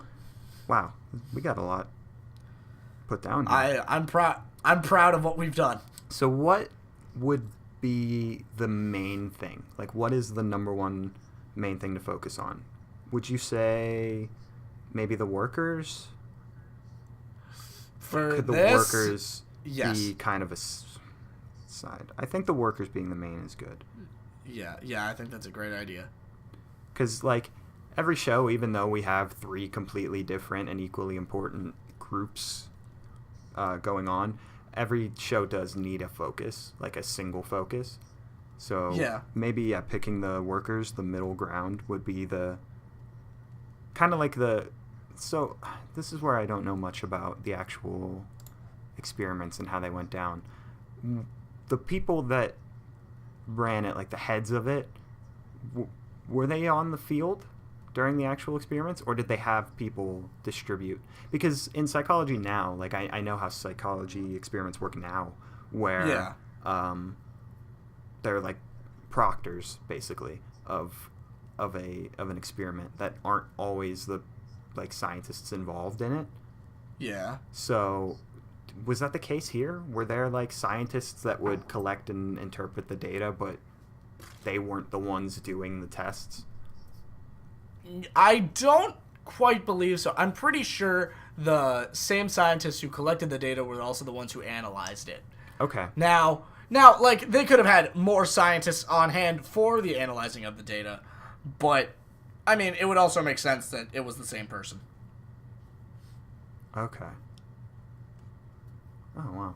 wow, we got a lot put down here. I'm proud of what we've done. So what would be the main thing? Like, what is the number one main thing to focus on? Would you say maybe the workers? Could the workers be kind of a side? I think the workers being the main is good. Yeah, I think that's a great idea. Because, like, every show, even though we have three completely different and equally important groups going on, every show does need a focus, like a single focus. So maybe picking the workers, the middle ground, would be the kind of like the... So this is where I don't know much about the actual experiments and how they went down. The people that ran it, like the heads of it, were they on the field during the actual experiments, or did they have people distribute? Because in psychology now, like I know how psychology experiments work now, where they're like proctors basically of an experiment that aren't always the like scientists involved in it. Yeah. So was that the case here? Were there like scientists that would collect and interpret the data, but they weren't the ones doing the tests? I don't quite believe so. I'm pretty sure the same scientists who collected the data were also the ones who analyzed it. Okay. Now, like, they could have had more scientists on hand for the analyzing of the data, but, I mean, it would also make sense that it was the same person. Okay. Oh, wow.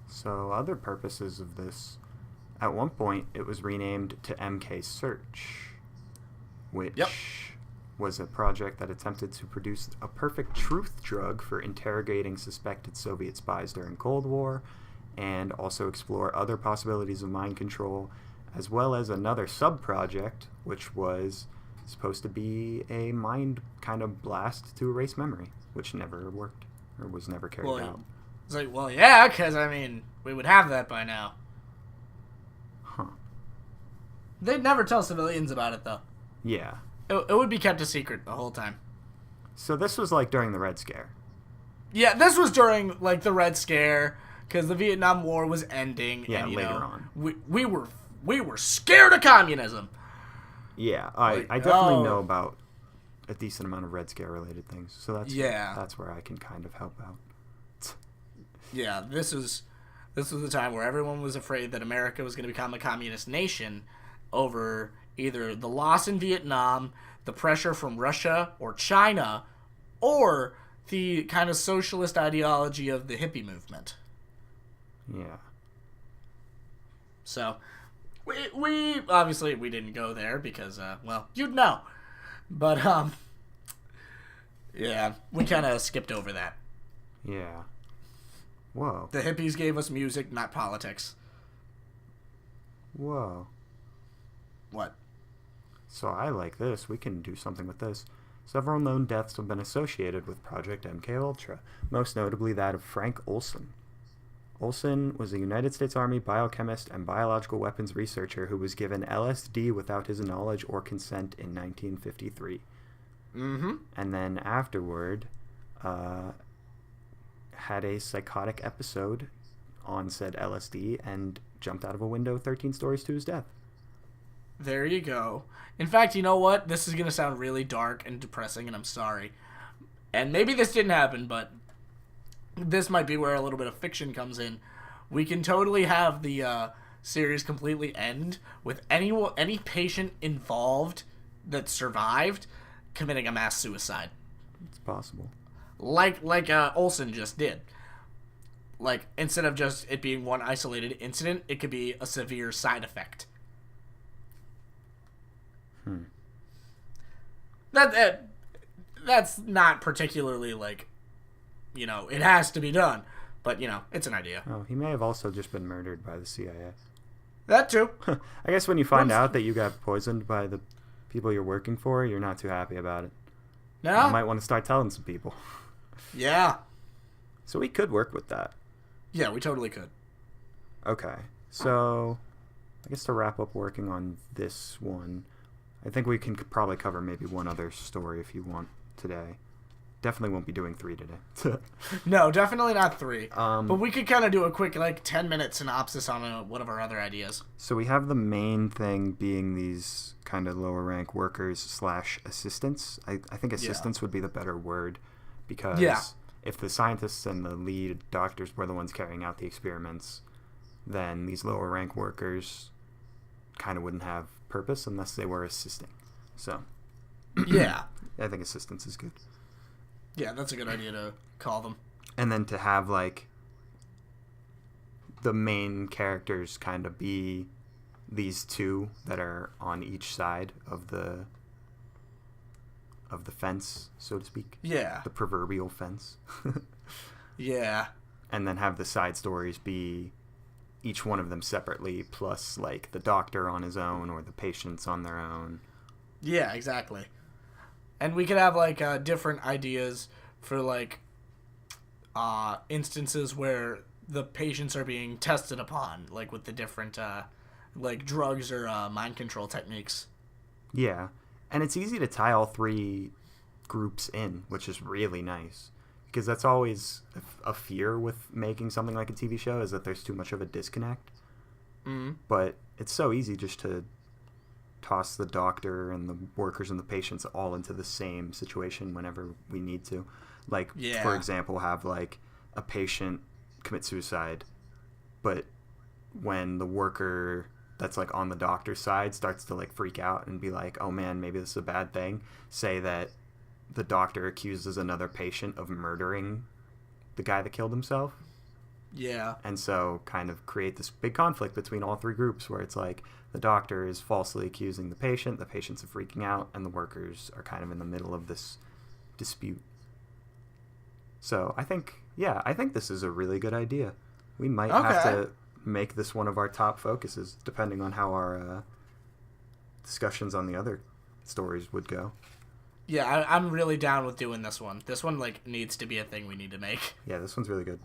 So, other purposes of this, at one point it was renamed to MK Search, Yep. which was a project that attempted to produce a perfect truth drug for interrogating suspected Soviet spies during Cold War, and also explore other possibilities of mind control, as well as another sub-project, which was supposed to be a mind kind of blast to erase memory, which never worked, or was never carried Well, out. it's like, well, yeah, because, I mean, we would have that by now. Huh. They'd never tell civilians about it, though. Yeah. It would be kept a secret the whole time. So this was like during the Red Scare. Yeah, this was during, like, the Red Scare, because the Vietnam War was ending. Yeah, and, later on. We were scared of communism. Yeah, Like, I definitely oh. know about a decent amount of Red Scare related things, so that's where I can kind of help out. Yeah, this was the time where everyone was afraid that America was going to become a communist nation over either the loss in Vietnam, the pressure from Russia or China, or the kind of socialist ideology of the hippie movement. Yeah. So, we obviously we didn't go there because, well, you'd know. But, yeah, we kind of skipped over that. Yeah. Whoa. The hippies gave us music, not politics. Whoa. What? So I like this. We can do something with this. Several known deaths have been associated with Project MKUltra, most notably that of Frank Olson. Olson was a United States Army biochemist and biological weapons researcher who was given LSD without his knowledge or consent in 1953. Mm-hmm. And then afterward, had a psychotic episode on said LSD and jumped out of a window 13 stories to his death. There you go. In fact, you know what? This is going to sound really dark and depressing, and I'm sorry. And maybe this didn't happen, but this might be where a little bit of fiction comes in. We can totally have the series completely end with any patient involved that survived committing a mass suicide. It's possible. Like Olson just did. Like, instead of just it being one isolated incident, it could be a severe side effect. That's not particularly, like, you know, it has to be done. But, you know, it's an idea. Oh, he may have also just been murdered by the CIA. That too. I guess when you find out that you got poisoned by the people you're working for, you're not too happy about it. No? You might want to start telling some people. Yeah. So we could work with that. Yeah, we totally could. Okay. So I guess to wrap up working on this one, I think we can probably cover maybe one other story if you want today. Definitely won't be doing 3 today. No, definitely not 3. Um, but we could kind of do a quick, like, 10-minute synopsis on one of our other ideas. So we have the main thing being these kind of lower rank workers / assistants. I think assistants would be the better word because if the scientists and the lead doctors were the ones carrying out the experiments, then these lower rank workers kind of wouldn't have purpose unless they were assisting. So Yeah. I think assistants is good. Yeah, that's a good idea to call them. And then to have, like, the main characters kind of be these two that are on each side of the fence, so to speak. Yeah. The proverbial fence. Yeah. And then have the side stories be each one of them separately, plus, like, the doctor on his own or the patients on their own. Yeah, exactly. And we could have, like, different ideas for, like, instances where the patients are being tested upon, like, with the different, like, drugs or mind control techniques. Yeah. And it's easy to tie all 3 groups in, which is really nice. Because that's always a fear with making something like a TV show, is that there's too much of a disconnect. Mm-hmm. But it's so easy just to toss the doctor and the workers and the patients all into the same situation whenever we need to. Like, for example, have, like, a patient commit suicide, but when the worker that's, like, on the doctor's side starts to, like, freak out and be like, oh man, maybe this is a bad thing, say that the doctor accuses another patient of murdering the guy that killed himself. Yeah. And so kind of create this big conflict between all three groups where it's like the doctor is falsely accusing the patients are freaking out, and the workers are kind of in the middle of this dispute. So I think this is a really good idea. We might have to make this one of our top focuses, depending on how our discussions on the other stories would go. Yeah, I'm really down with doing this one. This one, like, needs to be a thing we need to make. Yeah, this one's really good.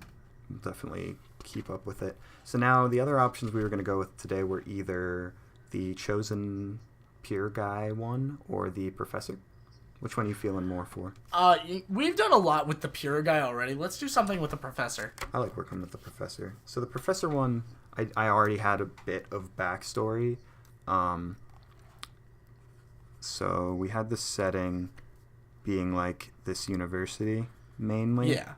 Definitely keep up with it. So now the other options we were going to go with today were either the chosen pure guy one or the professor. Which one are you feeling more for? We've done a lot with the pure guy already. Let's do something with the professor. I like working with the professor. So the professor one, I already had a bit of backstory. So we had the setting being like this university mainly. Yeah.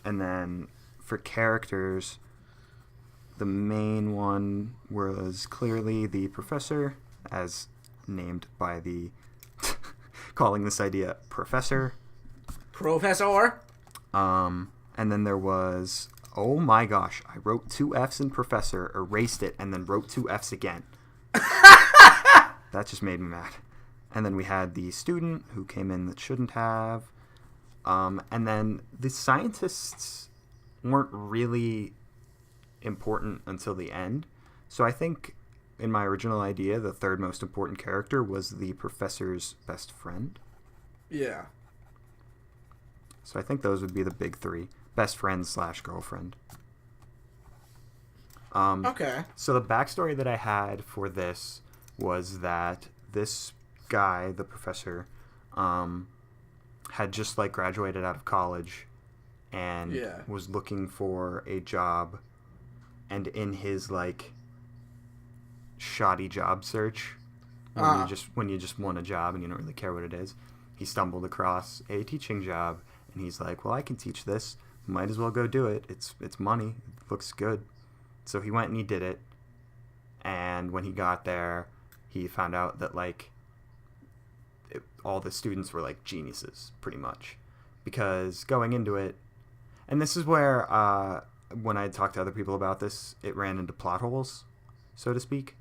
And then for characters, the main one was clearly the professor, as named by the calling this idea Professor. Professor. And then there was, oh my gosh, I wrote 2 F's in Professor, erased it, and then wrote 2 F's again. That just made me mad. And then we had the student who came in that shouldn't have. And then the scientists weren't really important until the end. So I think in my original idea, the third most important character was the professor's best friend. Yeah. So I think those would be the big 3. Best friend / girlfriend. Okay. So the backstory that I had for this was that this guy, the professor, had just like graduated out of college and was looking for a job, and in his like shoddy job search, when you just want a job and you don't really care what it is, he stumbled across a teaching job, and he's like, well, I can teach this, might as well go do it. It's money, it looks good. So he went and he did it, and when he got there, he found out that like all the students were like geniuses pretty much, because going into it, and this is where when I talked to other people about this, it ran into plot holes, so to speak,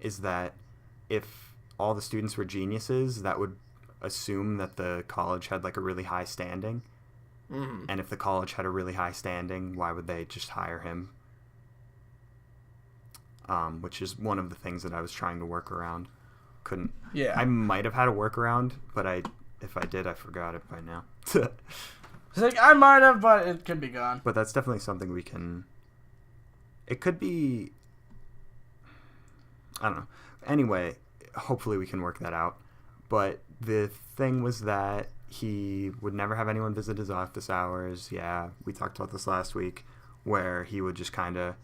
is that if all the students were geniuses, that would assume that the college had like a really high standing. Mm-hmm. And if the college had a really high standing, why would they just hire him? Which is one of the things that I was trying to work around. Couldn't. Yeah. I might have had a workaround, but if I did, I forgot it by now. It's like, I might have, but it could be gone. But that's definitely something we can... It could be... I don't know. Anyway, hopefully we can work that out. But the thing was that he would never have anyone visit his office hours. Yeah, we talked about this last week, where he would just kind of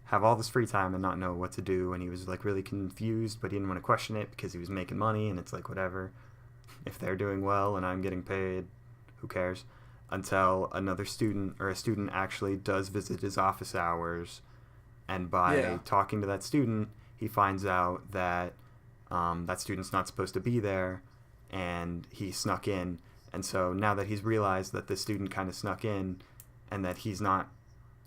have all this free time and not know what to do, and he was like really confused, but he didn't want to question it because he was making money, and it's like, whatever. If they're doing well and I'm getting paid, who cares? Until another student or a student actually does visit his office hours, and by talking to that student, he finds out that that student's not supposed to be there, and he snuck in. And so now that he's realized that this student kind of snuck in, and that he's not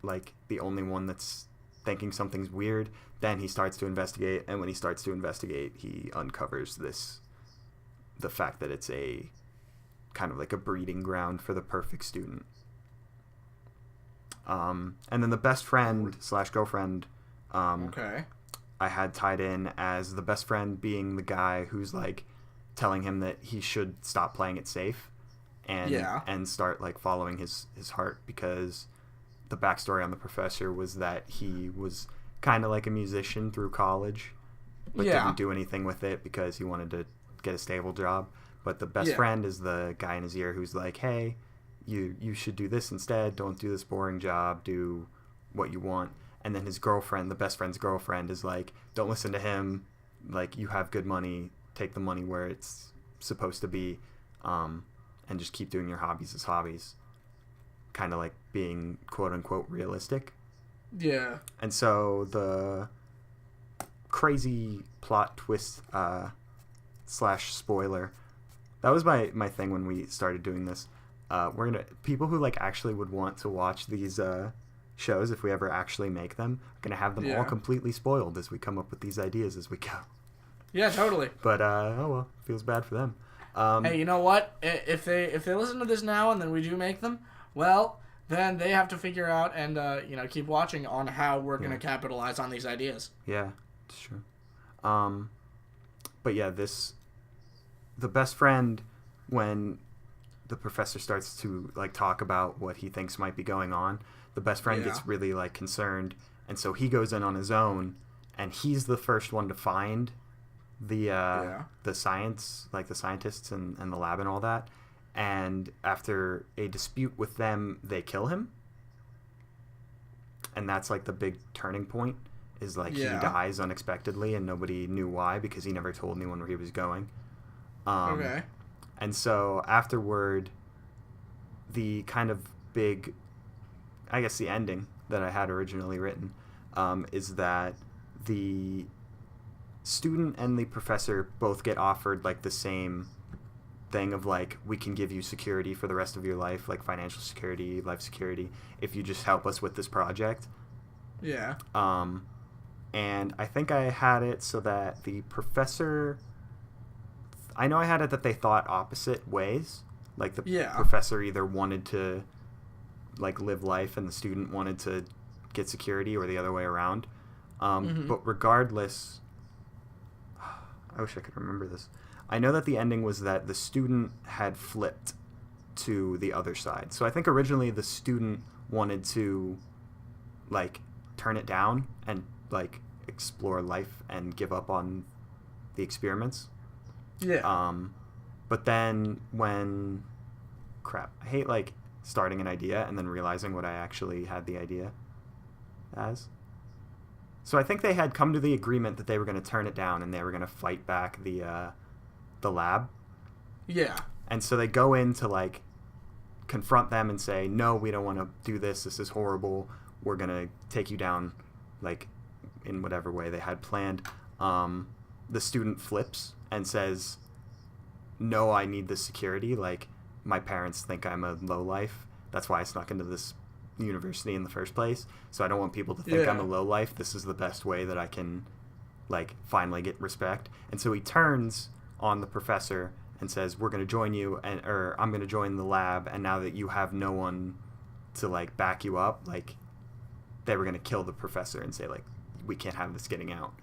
like the only one that's thinking something's weird, then he starts to investigate, and when he starts to investigate, he uncovers the fact that it's a kind of like a breeding ground for the perfect student. And then the best friend / girlfriend, I had tied in as the best friend being the guy who's like telling him that he should stop playing it safe and start like following his heart, because the backstory on the professor was that he was kind of like a musician through college, but didn't do anything with it because he wanted to get a stable job. But the best friend is the guy in his ear who's like, hey, you should do this instead. Don't do this boring job. Do what you want. And then his girlfriend, the best friend's girlfriend, is like, don't listen to him. Like, you have good money. Take the money where it's supposed to be, and just keep doing your hobbies as hobbies. Kind of like being quote-unquote realistic. Yeah. And so the crazy plot twist / spoiler, that was my thing when we started doing this. we're gonna people who like actually would want to watch these shows if we ever actually make them are gonna have them all completely spoiled as we come up with these ideas as we go. Yeah, totally. But oh well, feels bad for them. Hey, you know what? If they listen to this now and then we do make them, well, then they have to figure out and keep watching on how we're gonna capitalize on these ideas. Yeah, it's true. But yeah, the best friend, when the professor starts to like talk about what he thinks might be going on, the best friend gets really like concerned, and so he goes in on his own, and he's the first one to find the science, like the scientists and the lab and all that. And after a dispute with them, they kill him. And that's like the big turning point, is like he dies unexpectedly and nobody knew why because he never told anyone where he was going. Okay. And so afterward, the kind of big, I guess the ending that I had originally written is that the student and the professor both get offered like the same thing of like, we can give you security for the rest of your life, like financial security, life security, if you just help us with this project. Yeah. And I think I had it so that the professor, I know I had it that they thought opposite ways. Like the professor either wanted to like live life and the student wanted to get security, or the other way around. But regardless, I wish I could remember this. I know that the ending was that the student had flipped to the other side. So I think originally the student wanted to like turn it down and like explore life and give up on the experiments. Yeah. But then when I hate like starting an idea and then realizing what I actually had the idea as. So I think they had come to the agreement that they were going to turn it down and they were going to fight back the lab. Yeah. And so they go in to like confront them and say, no, we don't want to do this. This is horrible. We're going to take you down like in whatever way they had planned. The student flips and says, no, I need this security. Like, my parents think I'm a lowlife. That's why I snuck into this university in the first place. So I don't want people to think I'm a lowlife. This is the best way that I can, like, finally get respect. And so he turns on the professor and says, we're going to join you, or I'm going to join the lab, and now that you have no one to, like, back you up, like, they were going to kill the professor and say, like, we can't have this getting out.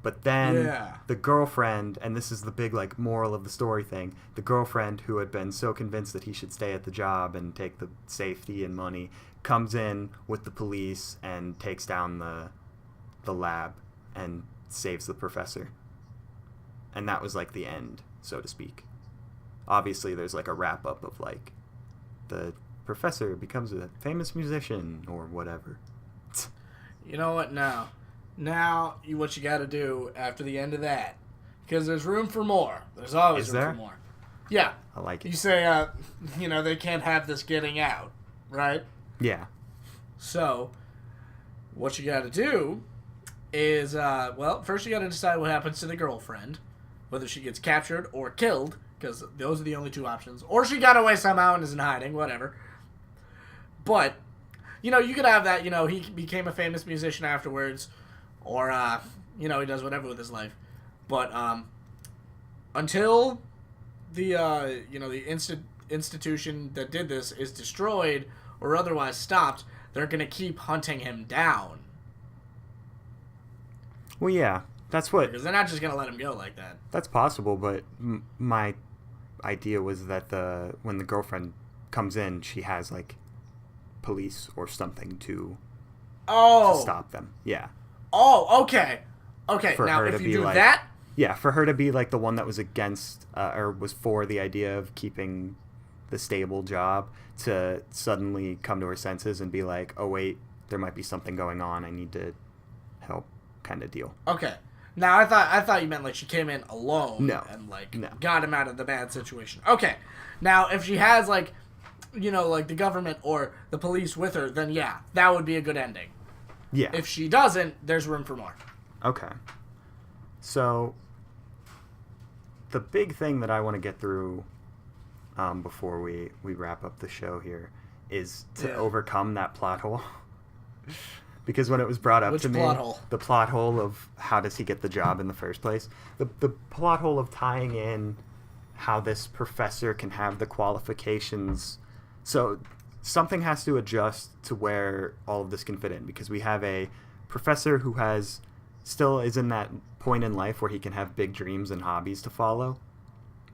But then the girlfriend, and this is the big like moral of the story thing, the girlfriend who had been so convinced that he should stay at the job and take the safety and money, comes in with the police and takes down the lab and saves the professor. And that was like the end, so to speak. Obviously there's like a wrap up of like the professor becomes a famous musician or whatever. You know what, Now, what you got to do after the end of that, because there's room for more. There's always room for more. Yeah. I like it. You say, they can't have this getting out, right? Yeah. So, what you got to do is, first you got to decide what happens to the girlfriend, whether she gets captured or killed, because those are the only two options. Or she got away somehow and is in hiding, whatever. But, you could have that, he became a famous musician afterwards. Or, he does whatever with his life. But, until the institution that did this is destroyed or otherwise stopped, they're going to keep hunting him down. Well, yeah, that's what... Because they're not just going to let him go like that. That's possible, but my idea was that when the girlfriend comes in, she has, like, police or something to stop them. Yeah. Oh, okay. Okay, for now her if to you be do like, that... Yeah, for her to be like the one that was against or was for the idea of keeping the stable job to suddenly come to her senses and be like, oh wait, there might be something going on, I need to help kind of deal. Okay. Now I thought you meant like she came in alone and got him out of the bad situation. Okay. Now if she has like the government or the police with her, then yeah, that would be a good ending. Yeah. If she doesn't, there's room for more. Okay. So, the big thing that I want to get through before we wrap up the show here is to Yeah. overcome that plot hole. Because when it was brought up Which to me, plot hole? the plot hole of how does he get the job in the first place, the plot hole of tying in how this professor can have the qualifications. So something has to adjust to where all of this can fit in, because we have a professor who still is in that point in life where he can have big dreams and hobbies to follow.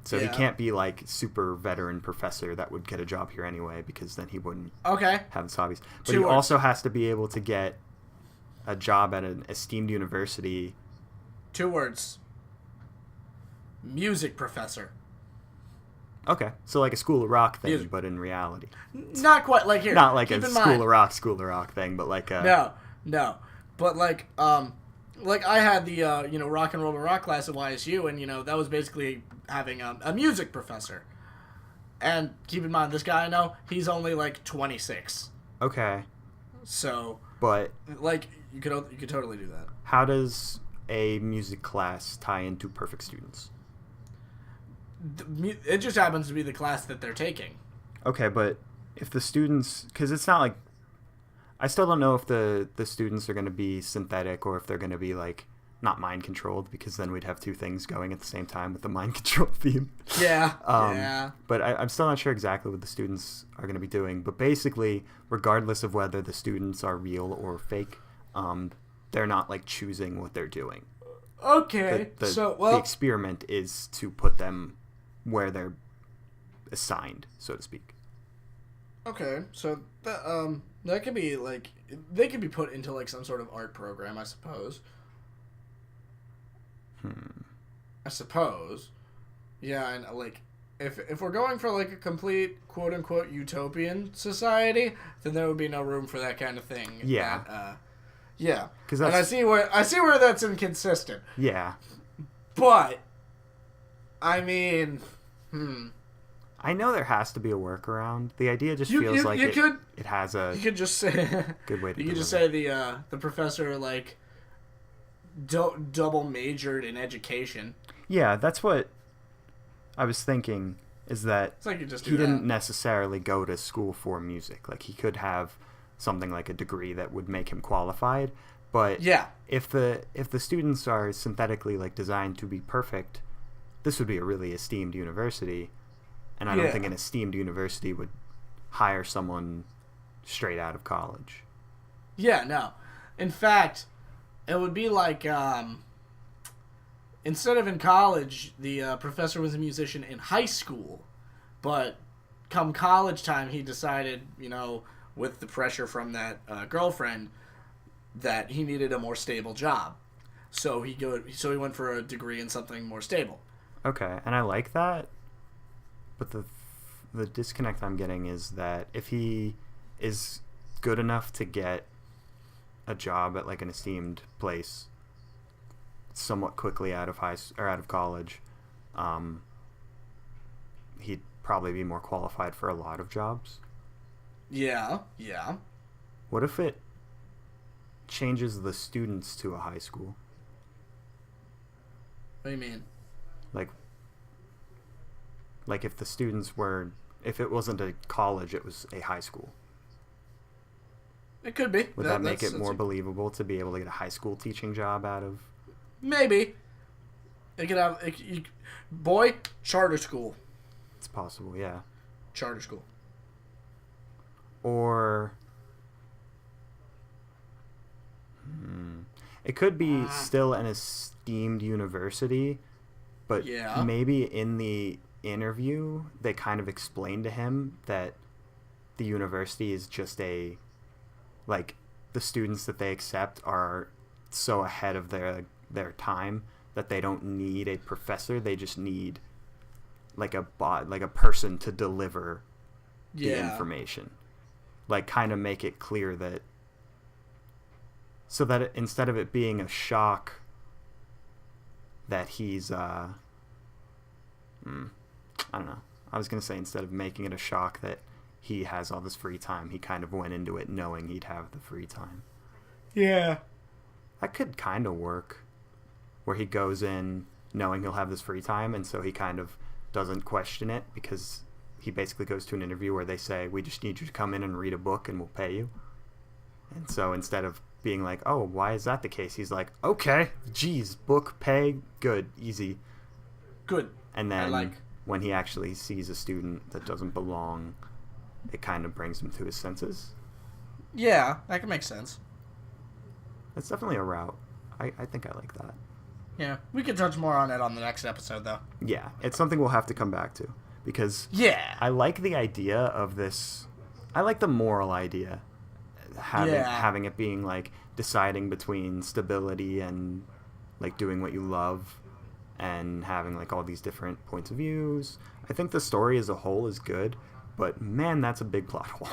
So he Yeah. can't be like super veteran professor that would get a job here anyway, because then he wouldn't Okay. have his hobbies. But Two he words. also has to be able to get a job at an esteemed university. 2 words. Music professor. Okay, so like a School of Rock thing, Music. but in reality. Not quite like here. Not like keep a in School mind, of Rock thing, but like a... No. But like I had the rock and roll to rock class at YSU, and that was basically having a music professor. And keep in mind, this guy I know, he's only like 26. Okay, So but like you could totally do that. how does a music class tie into Perfect Students? It just happens to be the class that they're taking. Okay, but if the students... Because it's not like... I still don't know if the students are going to be synthetic or if they're going to be like not mind controlled, because then we'd have two things going at the same time with the mind control theme. Yeah. Yeah. But I'm still not sure exactly what the students are going to be doing. But basically, regardless of whether the students are real or fake, they're not like choosing what they're doing. Okay. The experiment is to put them where they're assigned, so to speak. Okay, so that could be like they could be put into like some sort of art program, I suppose. I suppose. Yeah, and like if we're going for like a complete quote unquote utopian society, then there would be no room for that kind of thing. Yeah. Yeah. 'Cause And I see where that's inconsistent. Yeah. But I mean, I know there has to be a workround. The idea just feels like it has a you could just say good way to you could just deliver. say the professor like double majored in education. Yeah, that's what I was thinking, is that It's like you just do he that. didn't necessarily go to school for music. Like, he could have something like a degree that would make him qualified, but Yeah. if the students are synthetically like designed to be perfect, this would be a really esteemed university, and I don't Yeah. think an esteemed university would hire someone straight out of college. Yeah, no. In fact, it would be like instead of in college, the professor was a musician in high school, but come college time, he decided, with the pressure from that girlfriend, that he needed a more stable job. So he went for a degree in something more stable. Okay, and I like that, but the disconnect I'm getting is that if he is good enough to get a job at like an esteemed place somewhat quickly out of college, he'd probably be more qualified for a lot of jobs. Yeah. What if it changes the students to a high school? What do you mean? Like if the students were, if it wasn't a college, it was a high school. It could be. Would that make it more believable to be able to get a high school teaching job out of? Maybe. It could have charter school. It's possible, yeah. Charter school. Or it could be still an esteemed university, but Yeah. maybe in the interview they kind of explain to him that the university is just the students that they accept are so ahead of their time that they don't need a professor. They just need like a person to deliver the information. Like, kind of make it clear that, so that instead of it being a shock that he's I don't know. I was going to say, instead of making it a shock that he has all this free time, he kind of went into it knowing he'd have the free time. Yeah. That could kind of work, where he goes in knowing he'll have this free time, and so he kind of doesn't question it because he basically goes to an interview where they say, we just need you to come in and read a book and we'll pay you. And so instead of being like, oh, why is that the case? He's like, okay, geez, book, pay, good, easy. Good. And then when he actually sees a student that doesn't belong, it kind of brings him to his senses. Yeah, that can make sense. It's definitely a route. I think I like that. Yeah, we could touch more on it on the next episode, though. Yeah, it's something we'll have to come back to. Because yeah, I like the idea of this. I like the moral idea. Having it being like deciding between stability and like doing what you love and having like all these different points of views. I think the story as a whole is good, but man, that's a big plot hole.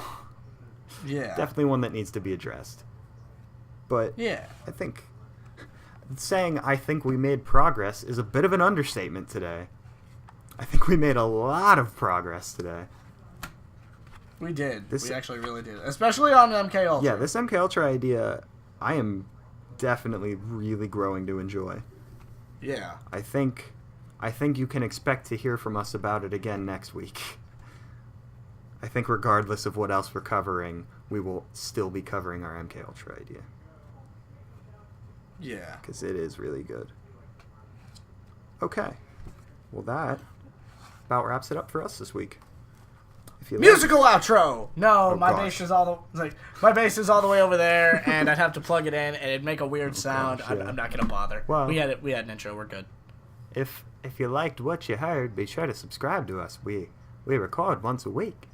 Yeah. Definitely one that needs to be addressed. But yeah, I think saying I think we made progress is a bit of an understatement today. I think we made a lot of progress today. We did. We actually really did. Especially on MK Ultra. Yeah, this MK Ultra idea, I am definitely really growing to enjoy. Yeah. I think you can expect to hear from us about it again next week. I think regardless of what else we're covering, we will still be covering our MK Ultra idea. Yeah. Because it is really good. Okay. Well, that about wraps it up for us this week. Musical outro. No, Oh, my gosh. bass is my bass is all the way over there, and I'd have to plug it in, and it'd make a weird sound. gosh, yeah. I'm not gonna bother. Well, we had an intro. We're good. If you liked what you heard, be sure to subscribe to us. We record once a week.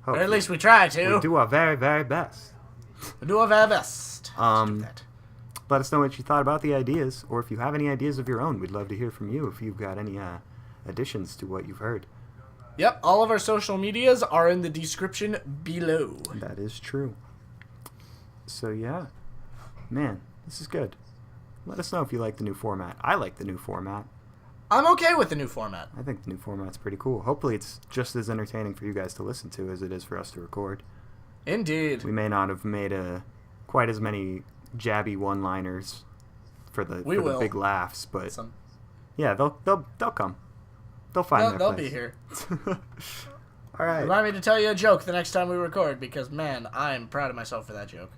Or at least we try to. We do our very, very best. We do our very best. Let's do that. Let us know what you thought about the ideas, or if you have any ideas of your own. We'd love to hear from you if you've got any additions to what you've heard. Yep, all of our social medias are in the description below. That is true. So yeah, man, this is good. Let us know if you like the new format. I like the new format. I'm okay with the new format. I think the new format's pretty cool. Hopefully it's just as entertaining for you guys to listen to as it is for us to record. Indeed. We may not have made quite as many jabby one-liners for the big laughs, but yeah, they'll come. They'll find their They'll place. be here. All right. Remind me to tell you a joke the next time we record, because man, I'm proud of myself for that joke.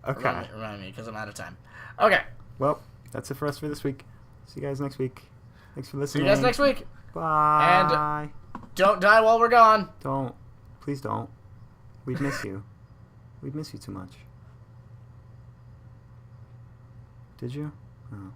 Okay. Remind me, because I'm out of time. Okay. Well, that's it for us for this week. See you guys next week. Thanks for listening. See you guys next week. Bye. And don't die while we're gone. Don't. Please don't. We'd miss you. We'd miss you too much. Did you? Oh.